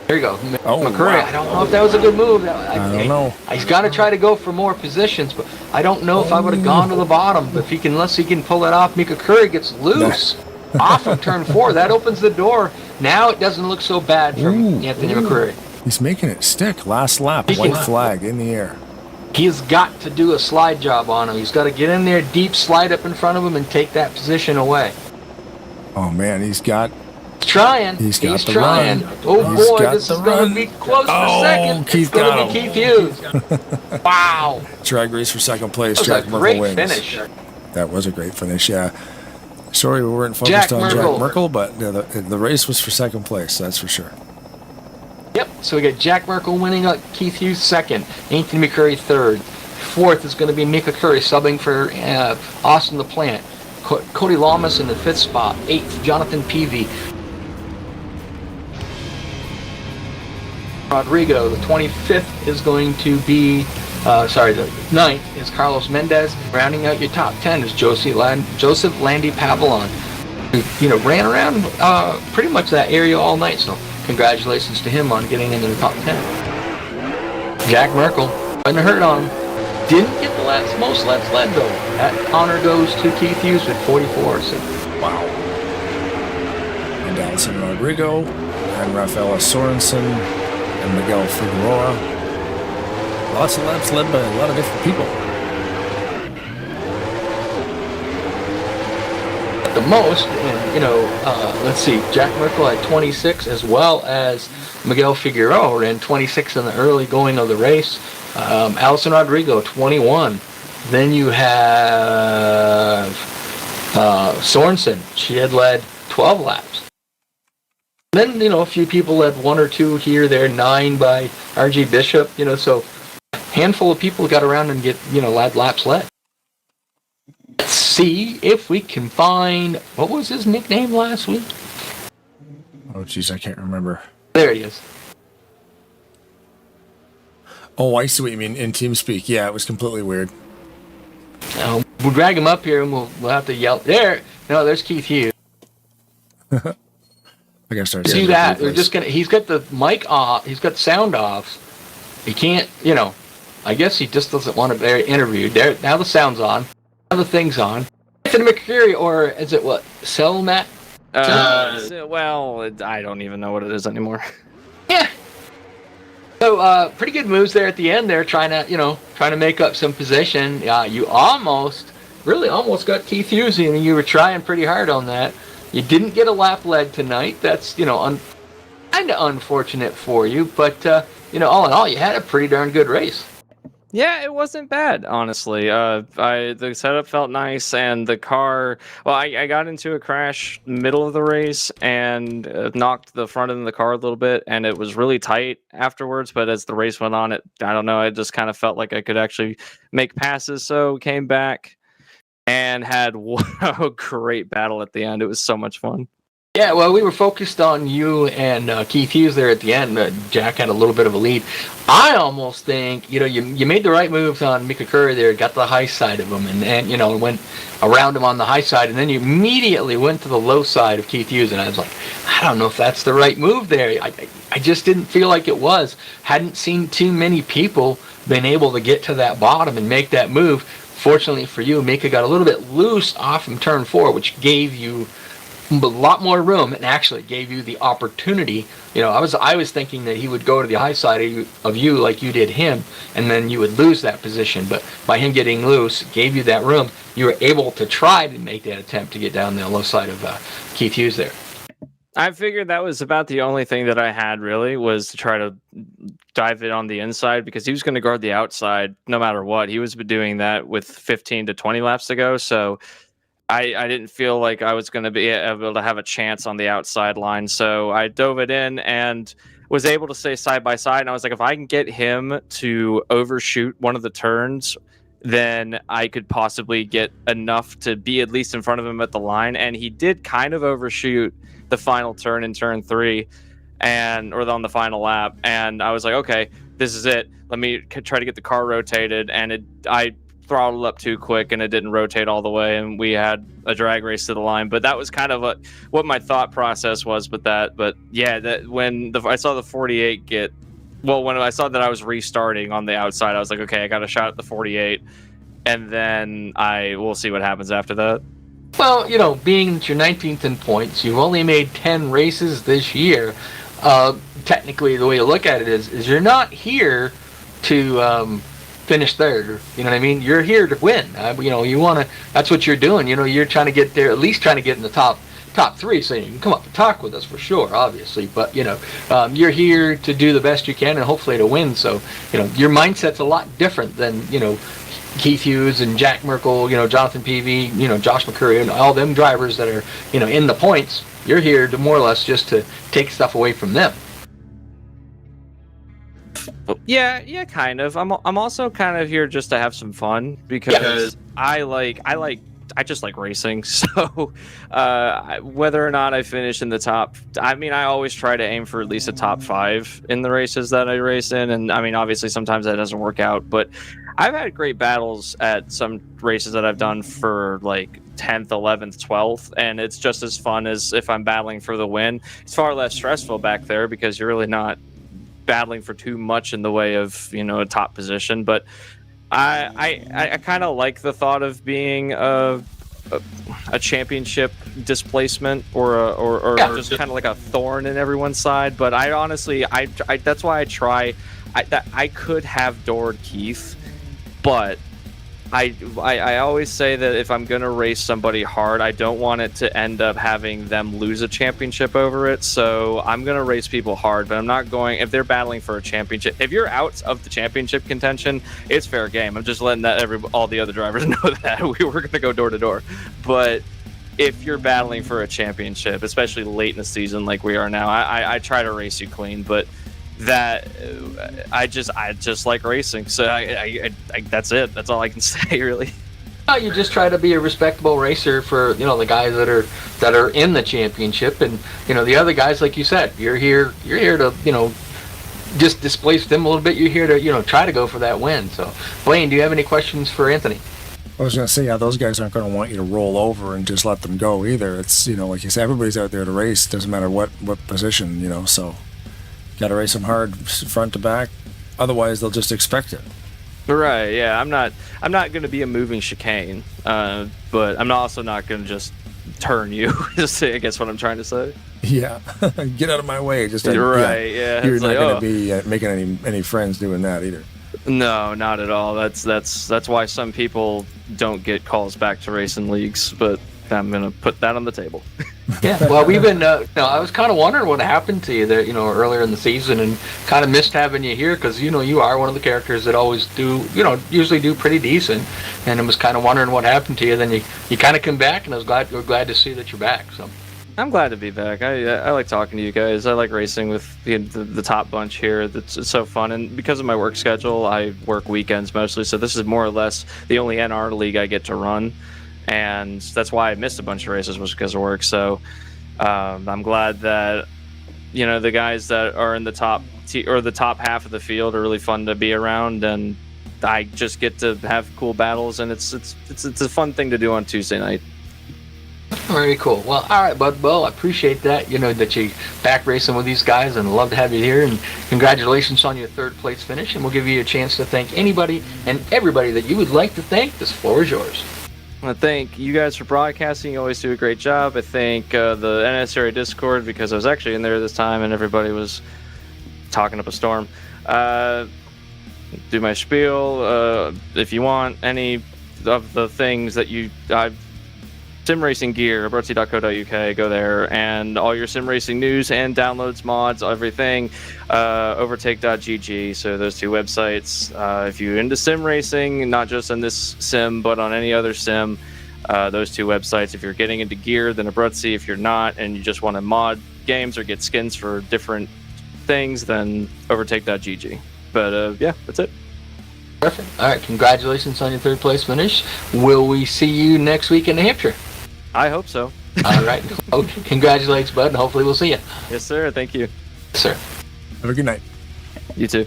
There you go. Wow. McCurry, I don't know if that was a good move. I don't know. He's got to try to go for more positions, but I don't know if I would have gone to the bottom. But unless he can pull that off, Mika Curry gets loose off of turn 4. That opens the door. Now it doesn't look so bad for Anthony McCurry. He's making it stick. Last lap, white flag in the air. He's got to do a slide job on him. He's got to get in there, deep slide up in front of him, and take that position away. Oh man, he's trying. He's trying. Oh boy, this is going to be close for second. Keith it's going to be Keith Hughes. Wow. Drag race for 2nd place. That was Jack a great Merkel wins. finish. That was a great finish. Yeah. Sorry, we weren't focused on Jack Merkel, but the race was for 2nd place. That's for sure. Yep, so we got Jack Merkel winning, Keith Hughes 2nd, Anthony McCurry 3rd. 4th is going to be Mika Curry subbing for Austin LaPlante. Cody Lamas in the 5th spot. 8th, Jonathan Peavy. Rodrigo, the 25th is going to be, the 9th is Carlos Mendez. Rounding out your top 10 is Joseph Landy Pavillon, who, ran around pretty much that area all night, so congratulations to him on getting into the top 10. Jack Merkel, wasn't hurt on him. Didn't get the most laps led though. That honor goes to Keith Hughes with 44. So. Wow. And Alison Rodrigo, and Rafaela Sorensen, and Miguel Figueroa. Lots of laps led by a lot of different people. The most, let's see, Jack Merkel at 26, as well as Miguel Figueroa ran 26 in the early going of the race. Alison Rodrigo 21. Then you have Sorensen. She had led 12 laps. Then a few people led 1 or 2 here, there, 9 by RJ Bishop. So a handful of people got around and get laps led. See if we can find, what was his nickname last week? Oh, geez, I can't remember. There he is. Oh, I see what you mean. In TeamSpeak, yeah, it was completely weird. We'll drag him up here, and we'll have to yell. There, no, there's Keith Hughes. I gotta start. See that? We're just gonna. He's got the mic off. He's got the sound off. He can't. I guess he just doesn't want to be interviewed. There, now the sound's on. Now the thing's on. Anthony McCreary, or is it what? Selmat? Well, I don't even know what it is anymore. Yeah. So, pretty good moves there at the end. There, trying to make up some position. You really almost got Keith Hughes, and you were trying pretty hard on that. You didn't get a lap lead tonight. That's kind of unfortunate for you, but all in all, you had a pretty darn good race. Yeah, it wasn't bad, honestly. The setup felt nice, and the car. Well, I got into a crash middle of the race and knocked the front end of the car a little bit, and it was really tight afterwards. But as the race went on, I don't know. I just kind of felt like I could actually make passes, so came back and had a great battle at the end. It was so much fun. Yeah, well, we were focused on you and Keith Hughes there at the end. Jack had a little bit of a lead. I almost think, you made the right moves on Mika Curry there, got the high side of him, and went around him on the high side, and then you immediately went to the low side of Keith Hughes, and I was like, I don't know if that's the right move there. I just didn't feel like it was. Hadn't seen too many people been able to get to that bottom and make that move. Fortunately for you, Mika got a little bit loose off from turn 4, which gave you a lot more room and actually gave you the opportunity. I was thinking that he would go to the high side of you like you did him, and then you would lose that position. But by him getting loose, gave you that room. You were able to try to make that attempt to get down the low side of Keith Hughes there. I figured that was about the only thing that I had really, was to try to dive it on the inside, because he was going to guard the outside no matter what. He was doing that with 15 to 20 laps to go, so I didn't feel like I was going to be able to have a chance on the outside line. So I dove it in and was able to stay side by side. And I was like, if I can get him to overshoot one of the turns, then I could possibly get enough to be at least in front of him at the line. And he did kind of overshoot the final turn in turn 3 or on the final lap. And I was like, okay, this is it. Let me try to get the car rotated. And I throttled up too quick, and it didn't rotate all the way, and we had a drag race to the line. But that was kind of what my thought process was with that. But yeah, when I saw the 48 when I saw that I was restarting on the outside, I was like, okay, I got a shot at the 48, and then we'll see what happens after that. Well, being that you're 19th in points, you've only made 10 races this year. Technically, the way you look at it is you're not here to finish third. You know what I mean? You're here to win. You want to. That's what you're doing. You're trying to get there, at least trying to get in the top 3, so you can come up and talk with us for sure, obviously. But you're here to do the best you can and hopefully to win. So your mindset's a lot different than Keith Hughes and Jack Merkel, Jonathan Peavy, Josh McCurry, and all them drivers that are in the points. You're here to more or less just to take stuff away from them. Yeah, kind of. I'm also kind of here just to have some fun, because I just like racing. So whether or not I finish in the top, I always try to aim for at least a top 5 in the races that I race in. And obviously sometimes that doesn't work out, but I've had great battles at some races that I've done for like 10th, 11th, 12th, and it's just as fun as if I'm battling for the win. It's far less stressful back there, because you're really not battling for too much in the way of a top position. But I kind of like the thought of being a championship displacement or just kind of like a thorn in everyone's side. But I honestly that's why I try. I could have doored Keith, but I always say that if I'm going to race somebody hard, I don't want it to end up having them lose a championship over it. So I'm going to race people hard, but I'm not going, if they're battling for a championship, if you're out of the championship contention, it's fair game. I'm just letting all the other drivers know that we were going to go door to door. But if you're battling for a championship, especially late in the season like we are now, I try to race you clean, but that I just like racing. So I that's it. That's all I can say, really. You just try to be a respectable racer for the guys that are in the championship, and the other guys, like you said, you're here to just displace them a little bit. You're here to try to go for that win. So, Blaine, do you have any questions for Anthony? I was going to say, yeah, those guys aren't going to want you to roll over and just let them go either. It's, like you said, everybody's out there to race. Doesn't matter what position, so got to race them hard front to back. Otherwise, they'll just expect it. Right, yeah. I'm not going to be a moving chicane, but I'm also not going to just turn you, I guess what I'm trying to say. Yeah, get out of my way. Just right, yeah. You're not going to be making any friends doing that either. No, not at all. That's why some people don't get calls back to racing leagues, but I'm gonna put that on the table. Yeah, well, we've been. I was kind of wondering what happened to you there, earlier in the season, and kind of missed having you here because you are one of the characters that always do, usually do pretty decent, and I was kind of wondering what happened to you. Then you kind of come back, and we're glad to see that you're back. So. I'm glad to be back. I like talking to you guys. I like racing with the top bunch here. It's so fun, and because of my work schedule, I work weekends mostly, so this is more or less the only NR league I get to run, and that's why I missed a bunch of races was because of work. So I'm glad that the guys that are in the top or the top half of the field are really fun to be around, and I just get to have cool battles, and it's a fun thing to do on Tuesday night. Very cool. Well, all right, bud. Well, I appreciate that. That you back racing with these guys, and love to have you here. And congratulations on your third place finish. And we'll give you a chance to thank anybody and everybody that you would like to thank. This floor is yours. I thank you guys for broadcasting. You always do a great job. I thank the NS area Discord because I was actually in there this time and everybody was talking up a storm. Do my spiel. If you want any of the things that I've sim racing gear, abruzzi.co.uk, go there, and all your sim racing news and downloads, mods, everything, overtake.gg. So those two websites. If you're into sim racing, not just on this sim, but on any other sim, those two websites. If you're getting into gear, then Abruzzi. If you're not, and you just want to mod games or get skins for different things, then overtake.gg. But yeah, that's it. Perfect. All right, congratulations on your third place finish. Will we see you next week in New Hampshire? I hope so. All right. Well, congratulations, bud, and hopefully we'll see you. Yes, sir. Thank you. Yes, sir. Have a good night. You too.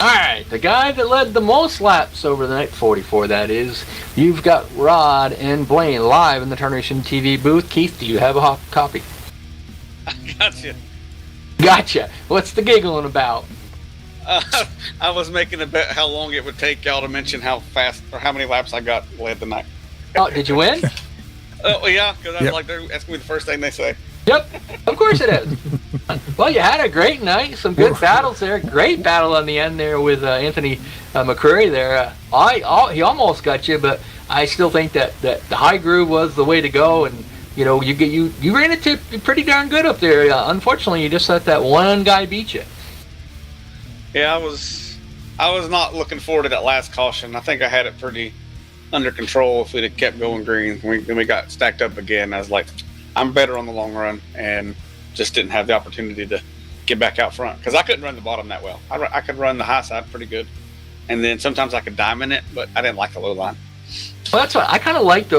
All right, the guy that led the most laps over the night, 44 that is, you've got Rod and Blaine live in the Tarnation TV booth. Keith, do you have a copy? I got you. Gotcha. What's the giggling about? I was making a bet how long it would take y'all to mention how fast or how many laps I got led tonight. Oh, did you win? Oh, yeah, because I was like, that's going to be the first thing they say. Yep, of course it is. Well, you had a great night, some good battles there. Great battle on the end there with Anthony McCreary there. He almost got you, but I still think that the high groove was the way to go, and you ran it pretty darn good up there. Unfortunately, you just let that one guy beat you. Yeah, I was not looking forward to that last caution. I think I had it pretty under control if we'd have kept going green. Then we got stacked up again. I was like, I'm better on the long run, and just didn't have the opportunity to get back out front because I couldn't run the bottom that well. I could run the high side pretty good, and then sometimes I could diamond it, but I didn't like the low line. Well, that's what I kind of like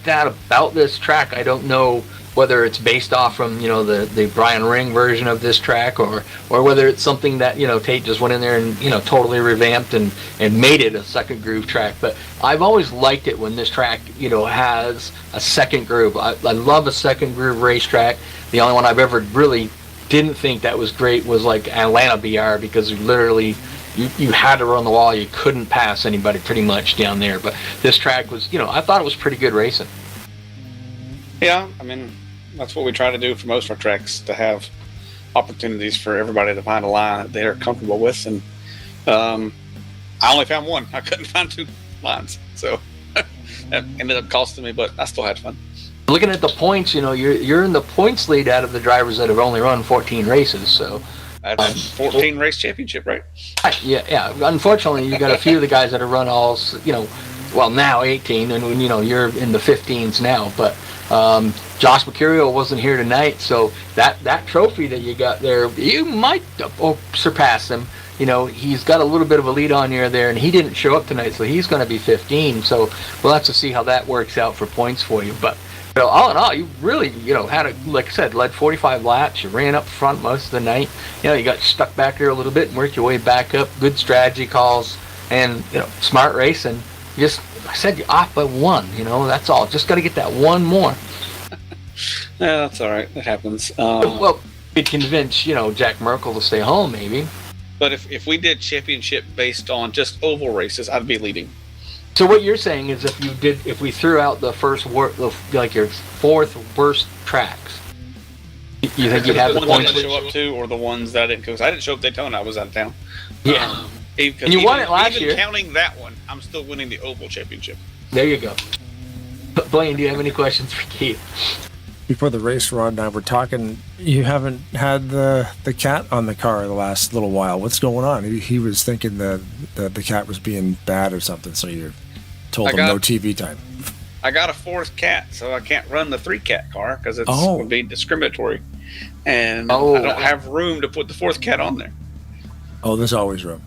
that about this track. I don't know whether it's based off from the Brian Ring version of this track or whether it's something that Tate just went in there and totally revamped and made it a second groove track. But I've always liked it when this track has a second groove. I love a second groove racetrack. The only one I've ever really didn't think that was great was like Atlanta BR because literally you had to run the wall. You couldn't pass anybody pretty much down there. But this track was I thought it was pretty good racing. Yeah, I mean, that's what we try to do for most of our tracks, to have opportunities for everybody to find a line that they're comfortable with. And I only found one. I couldn't find two lines. So that ended up costing me, but I still had fun. Looking at the points, you're in the points lead out of the drivers that have only run 14 races. So that's 14 race championship, right? Yeah. Unfortunately, you got a few of the guys that have run all, now 18, and you're in the 15s now. But Josh Mercurio wasn't here tonight, so that trophy that you got there, you might surpass him. he's got a little bit of a lead on you there, and he didn't show up tonight, so he's going to be 15. So we'll have to see how that works out for points for you. But all in all, you really, had like I said, led 45 laps. You ran up front most of the night. You got stuck back there a little bit and worked your way back up. Good strategy calls and smart racing. I said you're off by one. That's all. Just got to get that one more. Yeah, that's all right. It happens. Well, we'd convince Jack Merkel to stay home, maybe. But if we did championship based on just oval races, I'd be leading. So what you're saying is if we threw out the first like your fourth worst tracks, you think you'd have the ones I points? didn't show up to, or the ones that I didn't go? I didn't show up Daytona. I was out of town. Yeah. And you won it last year. Counting that one, I'm still winning the oval championship. There you go. Blaine, do you have any questions for Keith? Before the race, Rod and I were talking. You haven't had the cat on the car the last little while. What's going on? He was thinking the cat was being bad or something, so you told him no TV time. I got a fourth cat, so I can't run the 3-cat car because it would be discriminatory, and I don't have room to put the fourth cat on there. Oh, there's always room.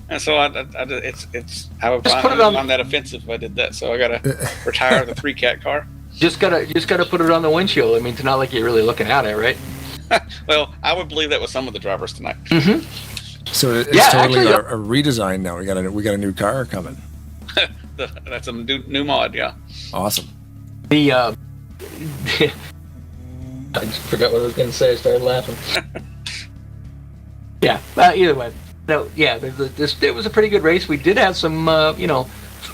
And so I would find that offensive if I did that. So I gotta retire the 3-cat car. Just gotta put it on the windshield. I mean, it's not like you're really looking at it, right? Well, I would believe that with some of the drivers tonight. Mm-hmm. So it's totally a redesign now. We got a new car coming. That's a new mod, yeah. Awesome. I just forgot what I was going to say. I started laughing. Yeah. Either way, it was a pretty good race. We did have some,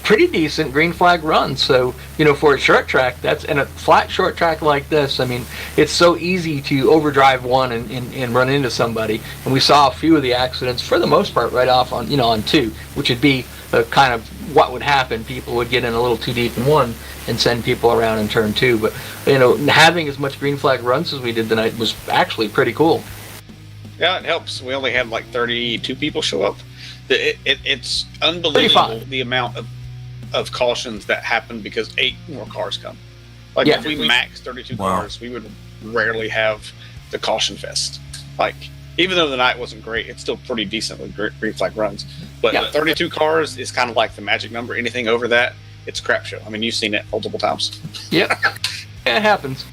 pretty decent green flag runs. So, for a short track, and a flat short track like this, I mean, it's so easy to overdrive one and run into somebody. And we saw a few of the accidents, for the most part, right off on 2, which would be kind of what would happen. People would get in a little too deep in 1 and send people around in turn 2. But, having as much green flag runs as we did tonight was actually pretty cool. Yeah, it helps. We only had like 32 people show up. It's unbelievable the amount of cautions that happen because 8 more cars come. Like if we max 32 cars, we would rarely have the caution fest. Like even though the night wasn't great, it's still pretty decent with green flag runs. But 32 cars is kind of like the magic number. Anything over that, it's a crap show. I mean, you've seen it multiple times. Yep, it happens.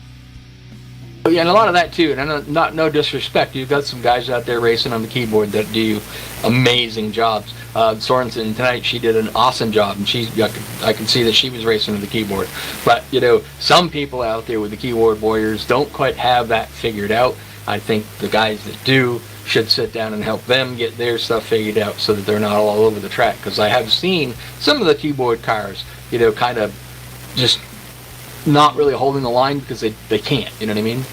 But and a lot of that too. And no disrespect, you've got some guys out there racing on the keyboard that do amazing jobs. Sorensen tonight, she did an awesome job, and I can see that she was racing on the keyboard. But some people out there with the keyboard warriors don't quite have that figured out. I think the guys that do should sit down and help them get their stuff figured out so that they're not all over the track. Because I have seen some of the keyboard cars, kind of just not really holding the line because they can't. You know what I mean?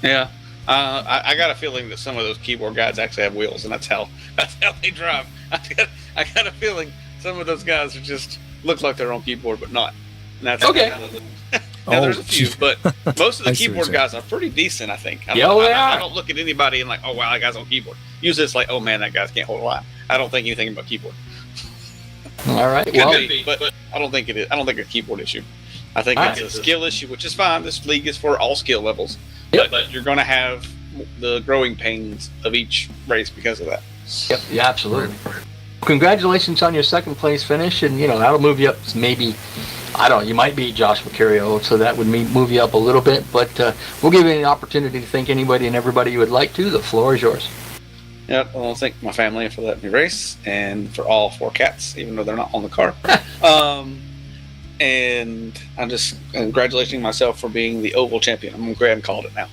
Yeah. I got a feeling that some of those keyboard guys actually have wheels, and that's how they drive. I got a feeling some of those guys just look like they're on keyboard, but not. And that's okay. There's a few, but most of the keyboard guys are pretty decent, I think. I don't look at anybody and like, oh wow, that guy's on keyboard. Usually it's like, oh man, that guy can't hold a line. I don't think anything about keyboard. All right, but I don't think it is. I don't think it's a keyboard issue. I think it's a skill issue, which is fine. This league is for all skill levels, but you're going to have the growing pains of each race because of that. Yep, yeah, absolutely. Congratulations on your second place finish, and that'll move you up. Maybe you might beat Josh Mercurio, so that would move you up a little bit. But we'll give you an opportunity to thank anybody and everybody you would like to. The floor is yours. Yep, well, I'll thank my family for letting me race, and for all 4 cats, even though they're not on the car. And I'm just congratulating myself for being the oval champion. I'm going to go ahead and call it now.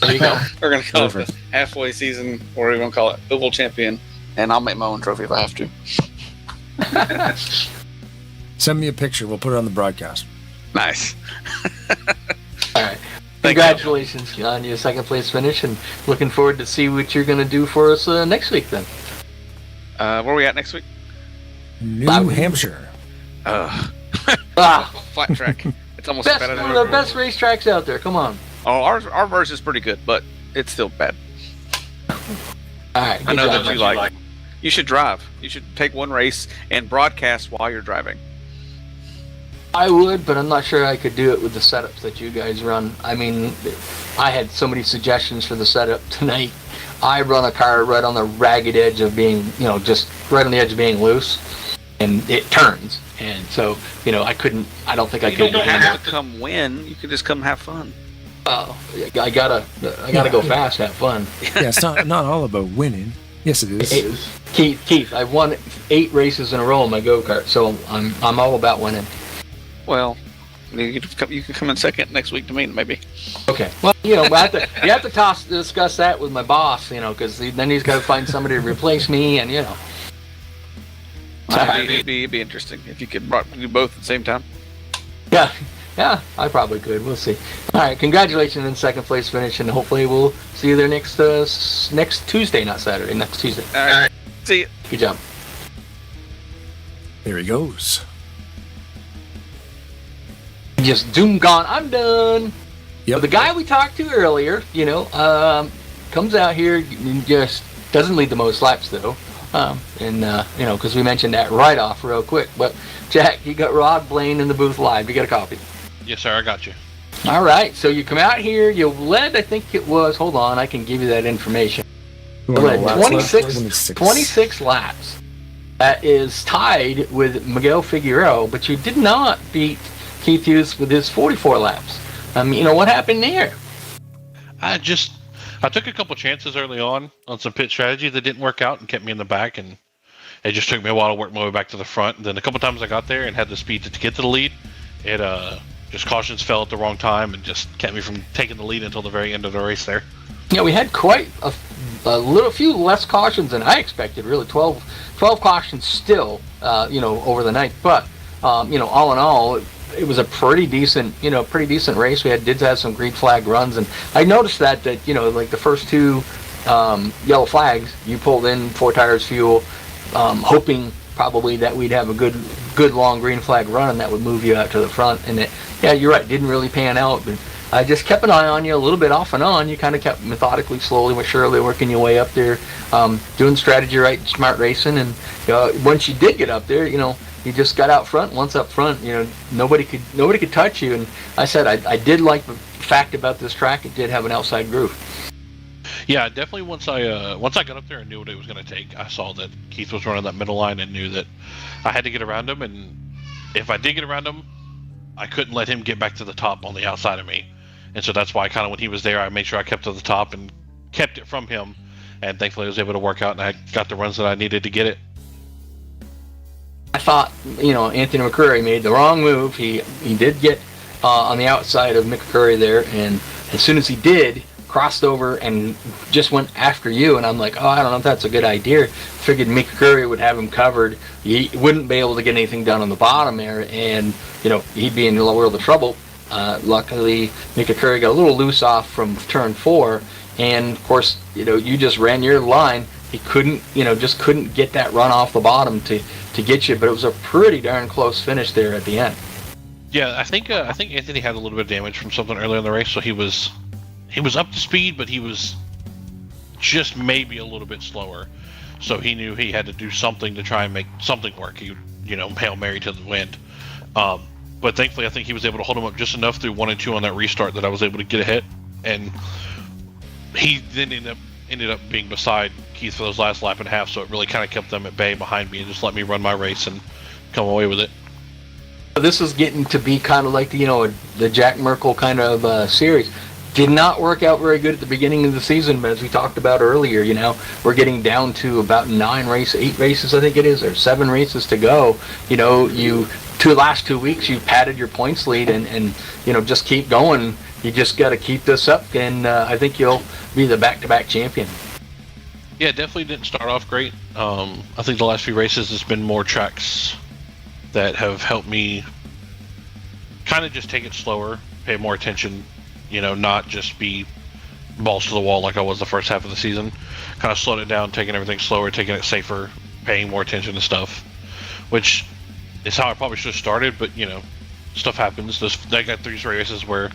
There you go. We're going to call it the halfway season, or we're going to call it oval champion, and I'll make my own trophy if I have to. Send me a picture. We'll put it on the broadcast. Nice. All right. Congratulations on your second place finish, and looking forward to see what you're going to do for us next week then. Where are we at next week? New Hampshire. Flat track. It's almost better than one of the best racetracks out there. Come on. Oh, our version is pretty good, but it's still bad. All right. I know that you like. You should drive. You should take one race and broadcast while you're driving. I would, but I'm not sure I could do it with the setups that you guys run. I mean, I had so many suggestions for the setup tonight. I run a car right on the ragged edge of being, just right on the edge of being loose, and it turns. And so, I don't think I could. You don't have to come win. You could just come have fun. Oh, I gotta go fast, have fun. Yeah, it's not all about winning. Yes, it is. Keith, I've won 8 races in a row in my go-kart, so I'm all about winning. Well, you can come in second next week to me, maybe. Okay. Well, we have to discuss that with my boss, because then he's got to find somebody to replace me, and It'd be interesting if you could do both at the same time. Yeah, I probably could. We'll see. All right, congratulations on second place finish, and hopefully we'll see you there next Tuesday, not Saturday, next Tuesday. All right. See you. Good job. There he goes. Just zoom gone. I'm done. Yep. But the guy we talked to earlier, comes out here and just doesn't lead the most laps though. Because we mentioned that right off real quick. But Jack, you got Rod Blaine in the booth live. You got a copy? Yes, sir. I got you. All right. So you come out here. You led. I think it was. Hold on. I can give you that information. You led 26 laps. That is tied with Miguel Figueroa, but you did not beat Keith Hughes with his 44 laps. What happened there? I took a couple chances early on some pit strategy that didn't work out and kept me in the back, and it just took me a while to work my way back to the front. And then a couple times I got there and had the speed to get to the lead, it just cautions fell at the wrong time and just kept me from taking the lead until the very end of the race there. Yeah, we had quite a few less cautions than I expected. Really, 12 cautions still, over the night. But all in all, it was a pretty decent race. We did have some green flag runs, and I noticed that like the first 2 yellow flags, you pulled in 4 tires fuel, hoping probably that we'd have a good long green flag run, and that would move you out to the front. And you're right, didn't really pan out, but I just kept an eye on you a little bit off and on. You kind of kept methodically, slowly but surely working your way up there, doing strategy right, smart racing, and once you did get up there, you just got out front. Once up front, nobody could touch you. And I said I did like the fact about this track; it did have an outside groove. Yeah, definitely. Once I got up there and knew what it was going to take, I saw that Keith was running that middle line and knew that I had to get around him. And if I did get around him, I couldn't let him get back to the top on the outside of me. And so that's why when he was there, I made sure I kept to the top and kept it from him. And thankfully, I was able to work out, and I got the runs that I needed to get it. I thought, Anthony McCurry made the wrong move. He did get on the outside of McCurry there, and as soon as he did, crossed over and just went after you. And I'm like, I don't know if that's a good idea. Figured McCurry would have him covered. He wouldn't be able to get anything done on the bottom there, and he'd be in a world of trouble. Luckily, McCurry got a little loose off from turn 4, and of course, you just ran your line. He couldn't get that run off the bottom to get you, but it was a pretty darn close finish there at the end. Yeah, I think Anthony had a little bit of damage from something earlier in the race, so he was up to speed, but he was just maybe a little bit slower. So he knew he had to do something to try and make something work. He Hail Mary to the wind. But thankfully, I think he was able to hold him up just enough through 1 and 2 on that restart that I was able to get ahead. And he then ended up being beside Keith for those last lap and a half, so it really kind of kept them at bay behind me and just let me run my race and come away with it. This is getting to be kind of like the Jack Merkel kind of series. Did not work out very good at the beginning of the season, but as we talked about earlier, we're getting down to about 8 races, I think it is, or 7 races to go. Last 2 weeks, you padded your points lead, and just keep going. You just got to keep this up, and I think you'll be the back-to-back champion. Yeah, definitely didn't start off great. I think the last few races has been more tracks that have helped me kind of just take it slower, pay more attention, not just be balls to the wall like I was the first half of the season. Kind of slowed it down, taking everything slower, taking it safer, paying more attention to stuff, which is how I probably should have started, but stuff happens. I got 3 races where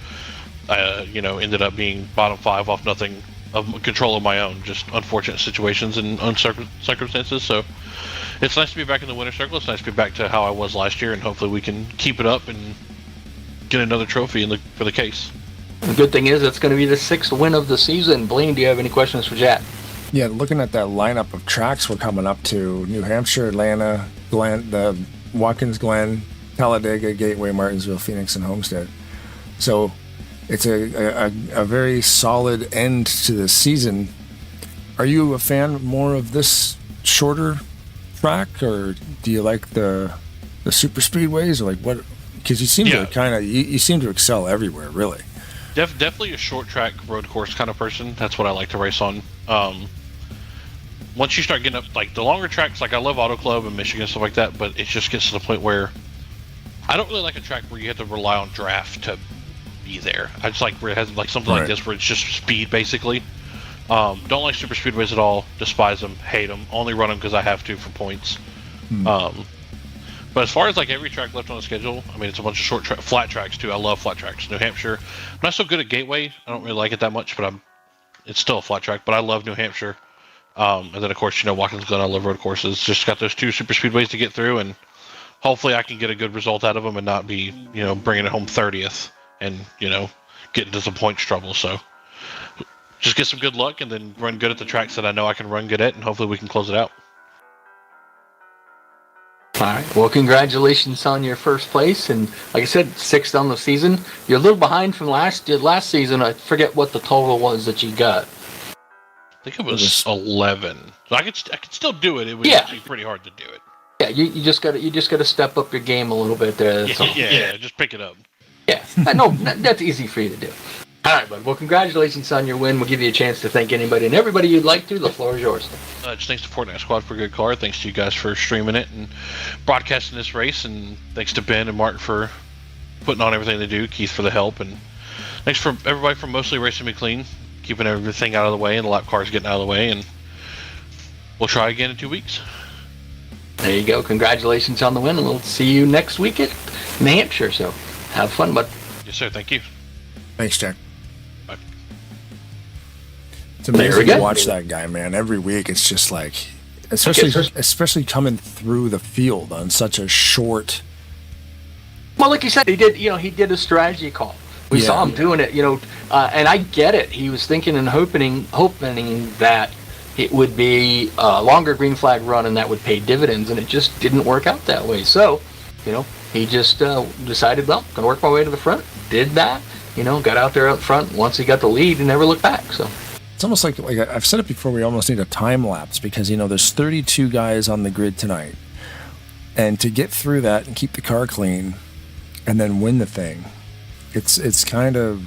ended up being bottom 5 off nothing of control of my own, just unfortunate situations and circumstances. So it's nice to be back in the winner's circle. It's nice to be back to how I was last year, and hopefully we can keep it up and get another trophy for the case. The good thing is it's going to be the 6th win of the season. Blaine, do you have any questions for Jack? Yeah, looking at that lineup of tracks we're coming up to: New Hampshire, Atlanta, Glen, the Watkins Glen, Talladega, Gateway, Martinsville, Phoenix, and Homestead. So it's a very solid end to the season. Are you a fan more of this shorter track, or do you like the super speedways, or like what? Because you seem to kind of you seem to excel everywhere, really. Definitely a short track road course kind of person. That's what I like to race on. Once you start getting up, like the longer tracks, like I love Auto Club and Michigan and stuff like that, but it just gets to the point where I don't really like a track where you have to rely on draft to be there. I just like where it has like something like this where it's just speed basically. Don't like super speedways at all. Despise them, hate them. Only run them because I have to for points. But as far as like every track left on the schedule, I mean, it's a bunch of short flat tracks too. I love flat tracks. New Hampshire, I'm not so good at Gateway. I don't really like it that much, but it's still a flat track. But I love New Hampshire. And then of course, Watkins Glen, I love road courses. Just got those 2 super speedways to get through, and hopefully I can get a good result out of them and not be, bringing it home 30th and, get into some points trouble. So just get some good luck and then run good at the tracks that I know I can run good at, and hopefully we can close it out. All right. Well, congratulations on your first place, and like I said, 6th on the season. You're a little behind from last season. I forget what the total was that you got. I think it was 11. So I could still do it. It would just be pretty hard to do it. Yeah, you just gotta step up your game a little bit there. Yeah, just pick it up. Yeah, no, that's easy for you to do. All right, bud. Well, congratulations on your win. We'll give you a chance to thank anybody and everybody you'd like to. The floor is yours. Just thanks to Fortnite Squad for a good car. Thanks to you guys for streaming it and broadcasting this race. And thanks to Ben and Mark for putting on everything they do. Keith for the help. And thanks for everybody for mostly racing me clean, keeping everything out of the way and the lap cars getting out of the way. And we'll try again in 2 weeks. There you go. Congratulations on the win. And we'll see you next week at New Hampshire. So have fun, bud. Yes, sir. Thank you. Thanks, Jack. Bye. It's amazing to watch that guy, man. Every week, it's just like, especially coming through the field on such a short. Well, like you said, he did a strategy call. We saw him doing it, and I get it. He was thinking and hoping that it would be a longer green flag run and that would pay dividends, and it just didn't work out that way. So, he just decided, well, gonna work my way to the front. Did that, got out there out front. Once he got the lead, he never looked back. So it's almost like I've said it before. We almost need a time lapse because there's 32 guys on the grid tonight, and to get through that and keep the car clean, and then win the thing, it's kind of.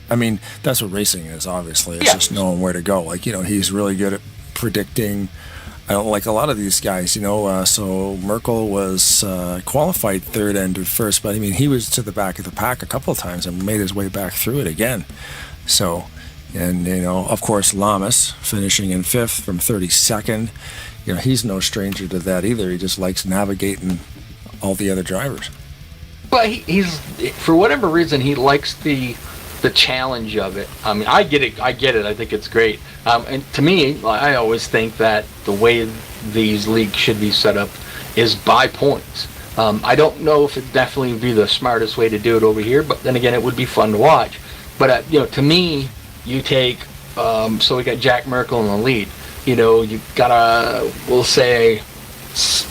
I mean, that's what racing is. Obviously, it's just knowing where to go. Like he's really good at predicting. I don't like a lot of these guys, so Merkel was qualified third, ended first, but I mean, he was to the back of the pack a couple of times and made his way back through it again. So, and, of course, Lamas finishing in 5th from 32nd. He's no stranger to that either. He just likes navigating all the other drivers. But he's, for whatever reason, he likes the challenge of it. I mean, I get it. I think it's great. And to me, I always think that the way these leagues should be set up is by points. I don't know if it definitely would be the smartest way to do it over here, but then again, it would be fun to watch. But, to me, you take, so we got Jack Merkel in the lead. You got we'll say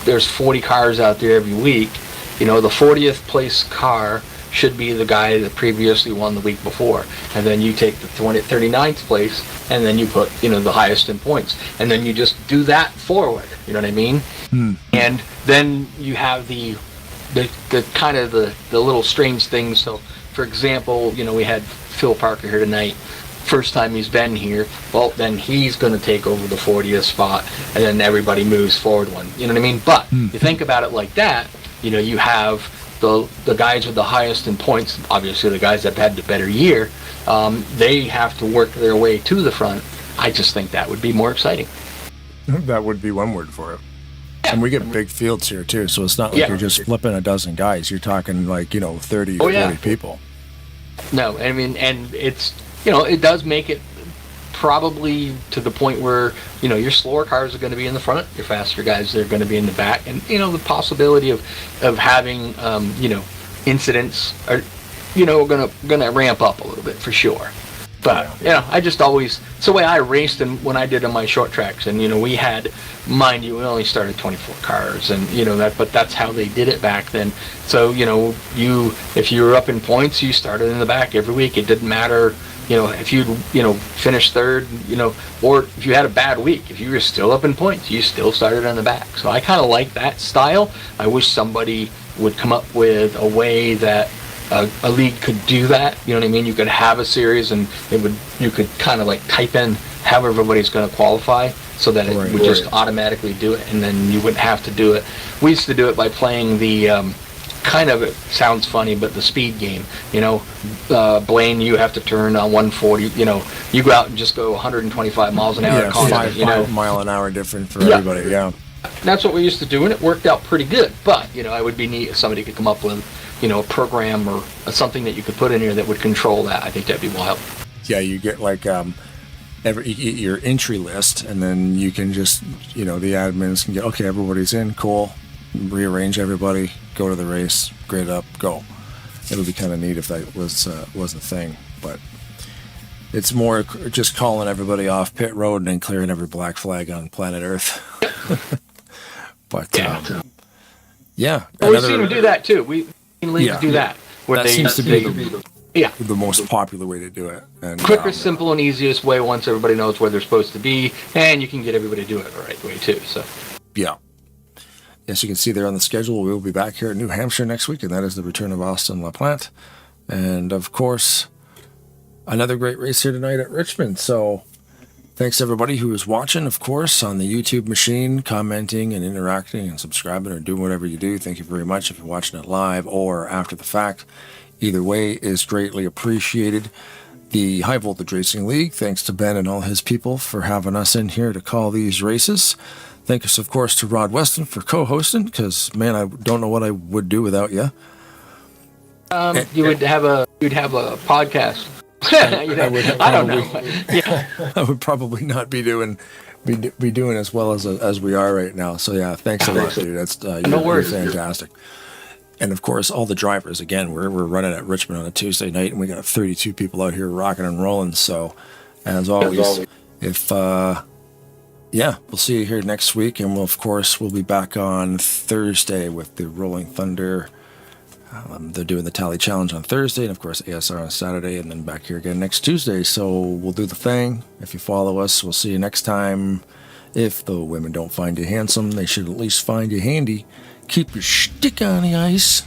there's 40 cars out there every week. The 40th place car should be the guy that previously won the week before, and then you take the 39th place, and then you put the highest in points, and then you just do that forward. You know what I mean? And then you have the kind of the little strange things. So, for example, we had Phil Parker here tonight. First time he's been here. Well, then he's going to take over the 40th spot, and then everybody moves forward one. You know what I mean? But you think about it like that. You have the guys with the highest in points, obviously the guys that have had the better year, they have to work their way to the front. I just think that would be more exciting. That would be one word for it. Yeah. And we get big fields here too, so it's not like you're just flipping a dozen guys. You're talking like 30 or 40 people. No, I mean, and it's it does make it probably to the point where your slower cars are going to be in the front, your faster guys are going to be in the back, and the possibility of having incidents are going to ramp up a little bit for sure. But, you know, I just always, it's the way I raced and when I did on my short tracks. And, you know, we had, mind you, we only started 24 cars and, you know, but that's how they did it back then. So, you know, if you were up in points, you started in the back every week. It didn't matter, you know, if you finished third, you know, or if you had a bad week, if you were still up in points, you still started in the back. So I kind of like that style. I wish somebody would come up with a way that a league could do that. You know what I mean? You could have a series and you could kind of like type in how everybody's going to qualify so that it would just automatically do it, and then you wouldn't have to do it. We used to do it by playing the kind of, it sounds funny, but the speed game. You know, Blaine, you have to turn on 140. You know, you go out and just go 125 miles an hour. Yeah, constant, you know, 5 mile an hour different for everybody. Yeah. That's what we used to do, and it worked out pretty good. But, you know, I would be neat if somebody could come up with, you know, a program or something that you could put in here that would control that. I think that'd be wild. Yeah, you get like your entry list, and then you can just, you know, the admins can get, okay, everybody's in, cool, rearrange everybody, go to the race, grade up, go. It would be kind of neat if that was a thing, but it's more just calling everybody off pit road and then clearing every black flag on planet Earth. But yeah, well, we've seen them do that too. We've seen leagues do that. That seems to be the most popular way to do it. And quickest, simple, and easiest way once everybody knows where they're supposed to be, and you can get everybody to do it the right way too. So yeah. As you can see there on the schedule, we'll be back here in New Hampshire next week, and that is the return of Austin LaPlante. And of course, another great race here tonight at Richmond. So thanks everybody who is watching, of course, on the YouTube machine, commenting and interacting and subscribing or doing whatever you do. Thank you very much if you're watching it live or after the fact. Either way is greatly appreciated. The High Voltage Racing League, thanks to Ben and all his people for having us in here to call these races. Thanks, of course, to Rod Weston for co-hosting, because, man, I don't know what I would do without you. You'd have a podcast. I don't know. Yeah, I would probably not be doing as well as we are right now. So yeah, thanks a lot, dude. That's you're fantastic. And of course, all the drivers. Again, we're running at Richmond on a Tuesday night, and we got 32 people out here rocking and rolling. So, as always, we'll see you here next week, and we'll be back on Thursday with the Rolling Thunder. They're doing the Tally Challenge on Thursday, and of course ASR on Saturday, and then back here again next Tuesday. So we'll do the thing. If you follow us, we'll see you next time. If the women don't find you handsome, they should at least find you handy. Keep your stick on the ice.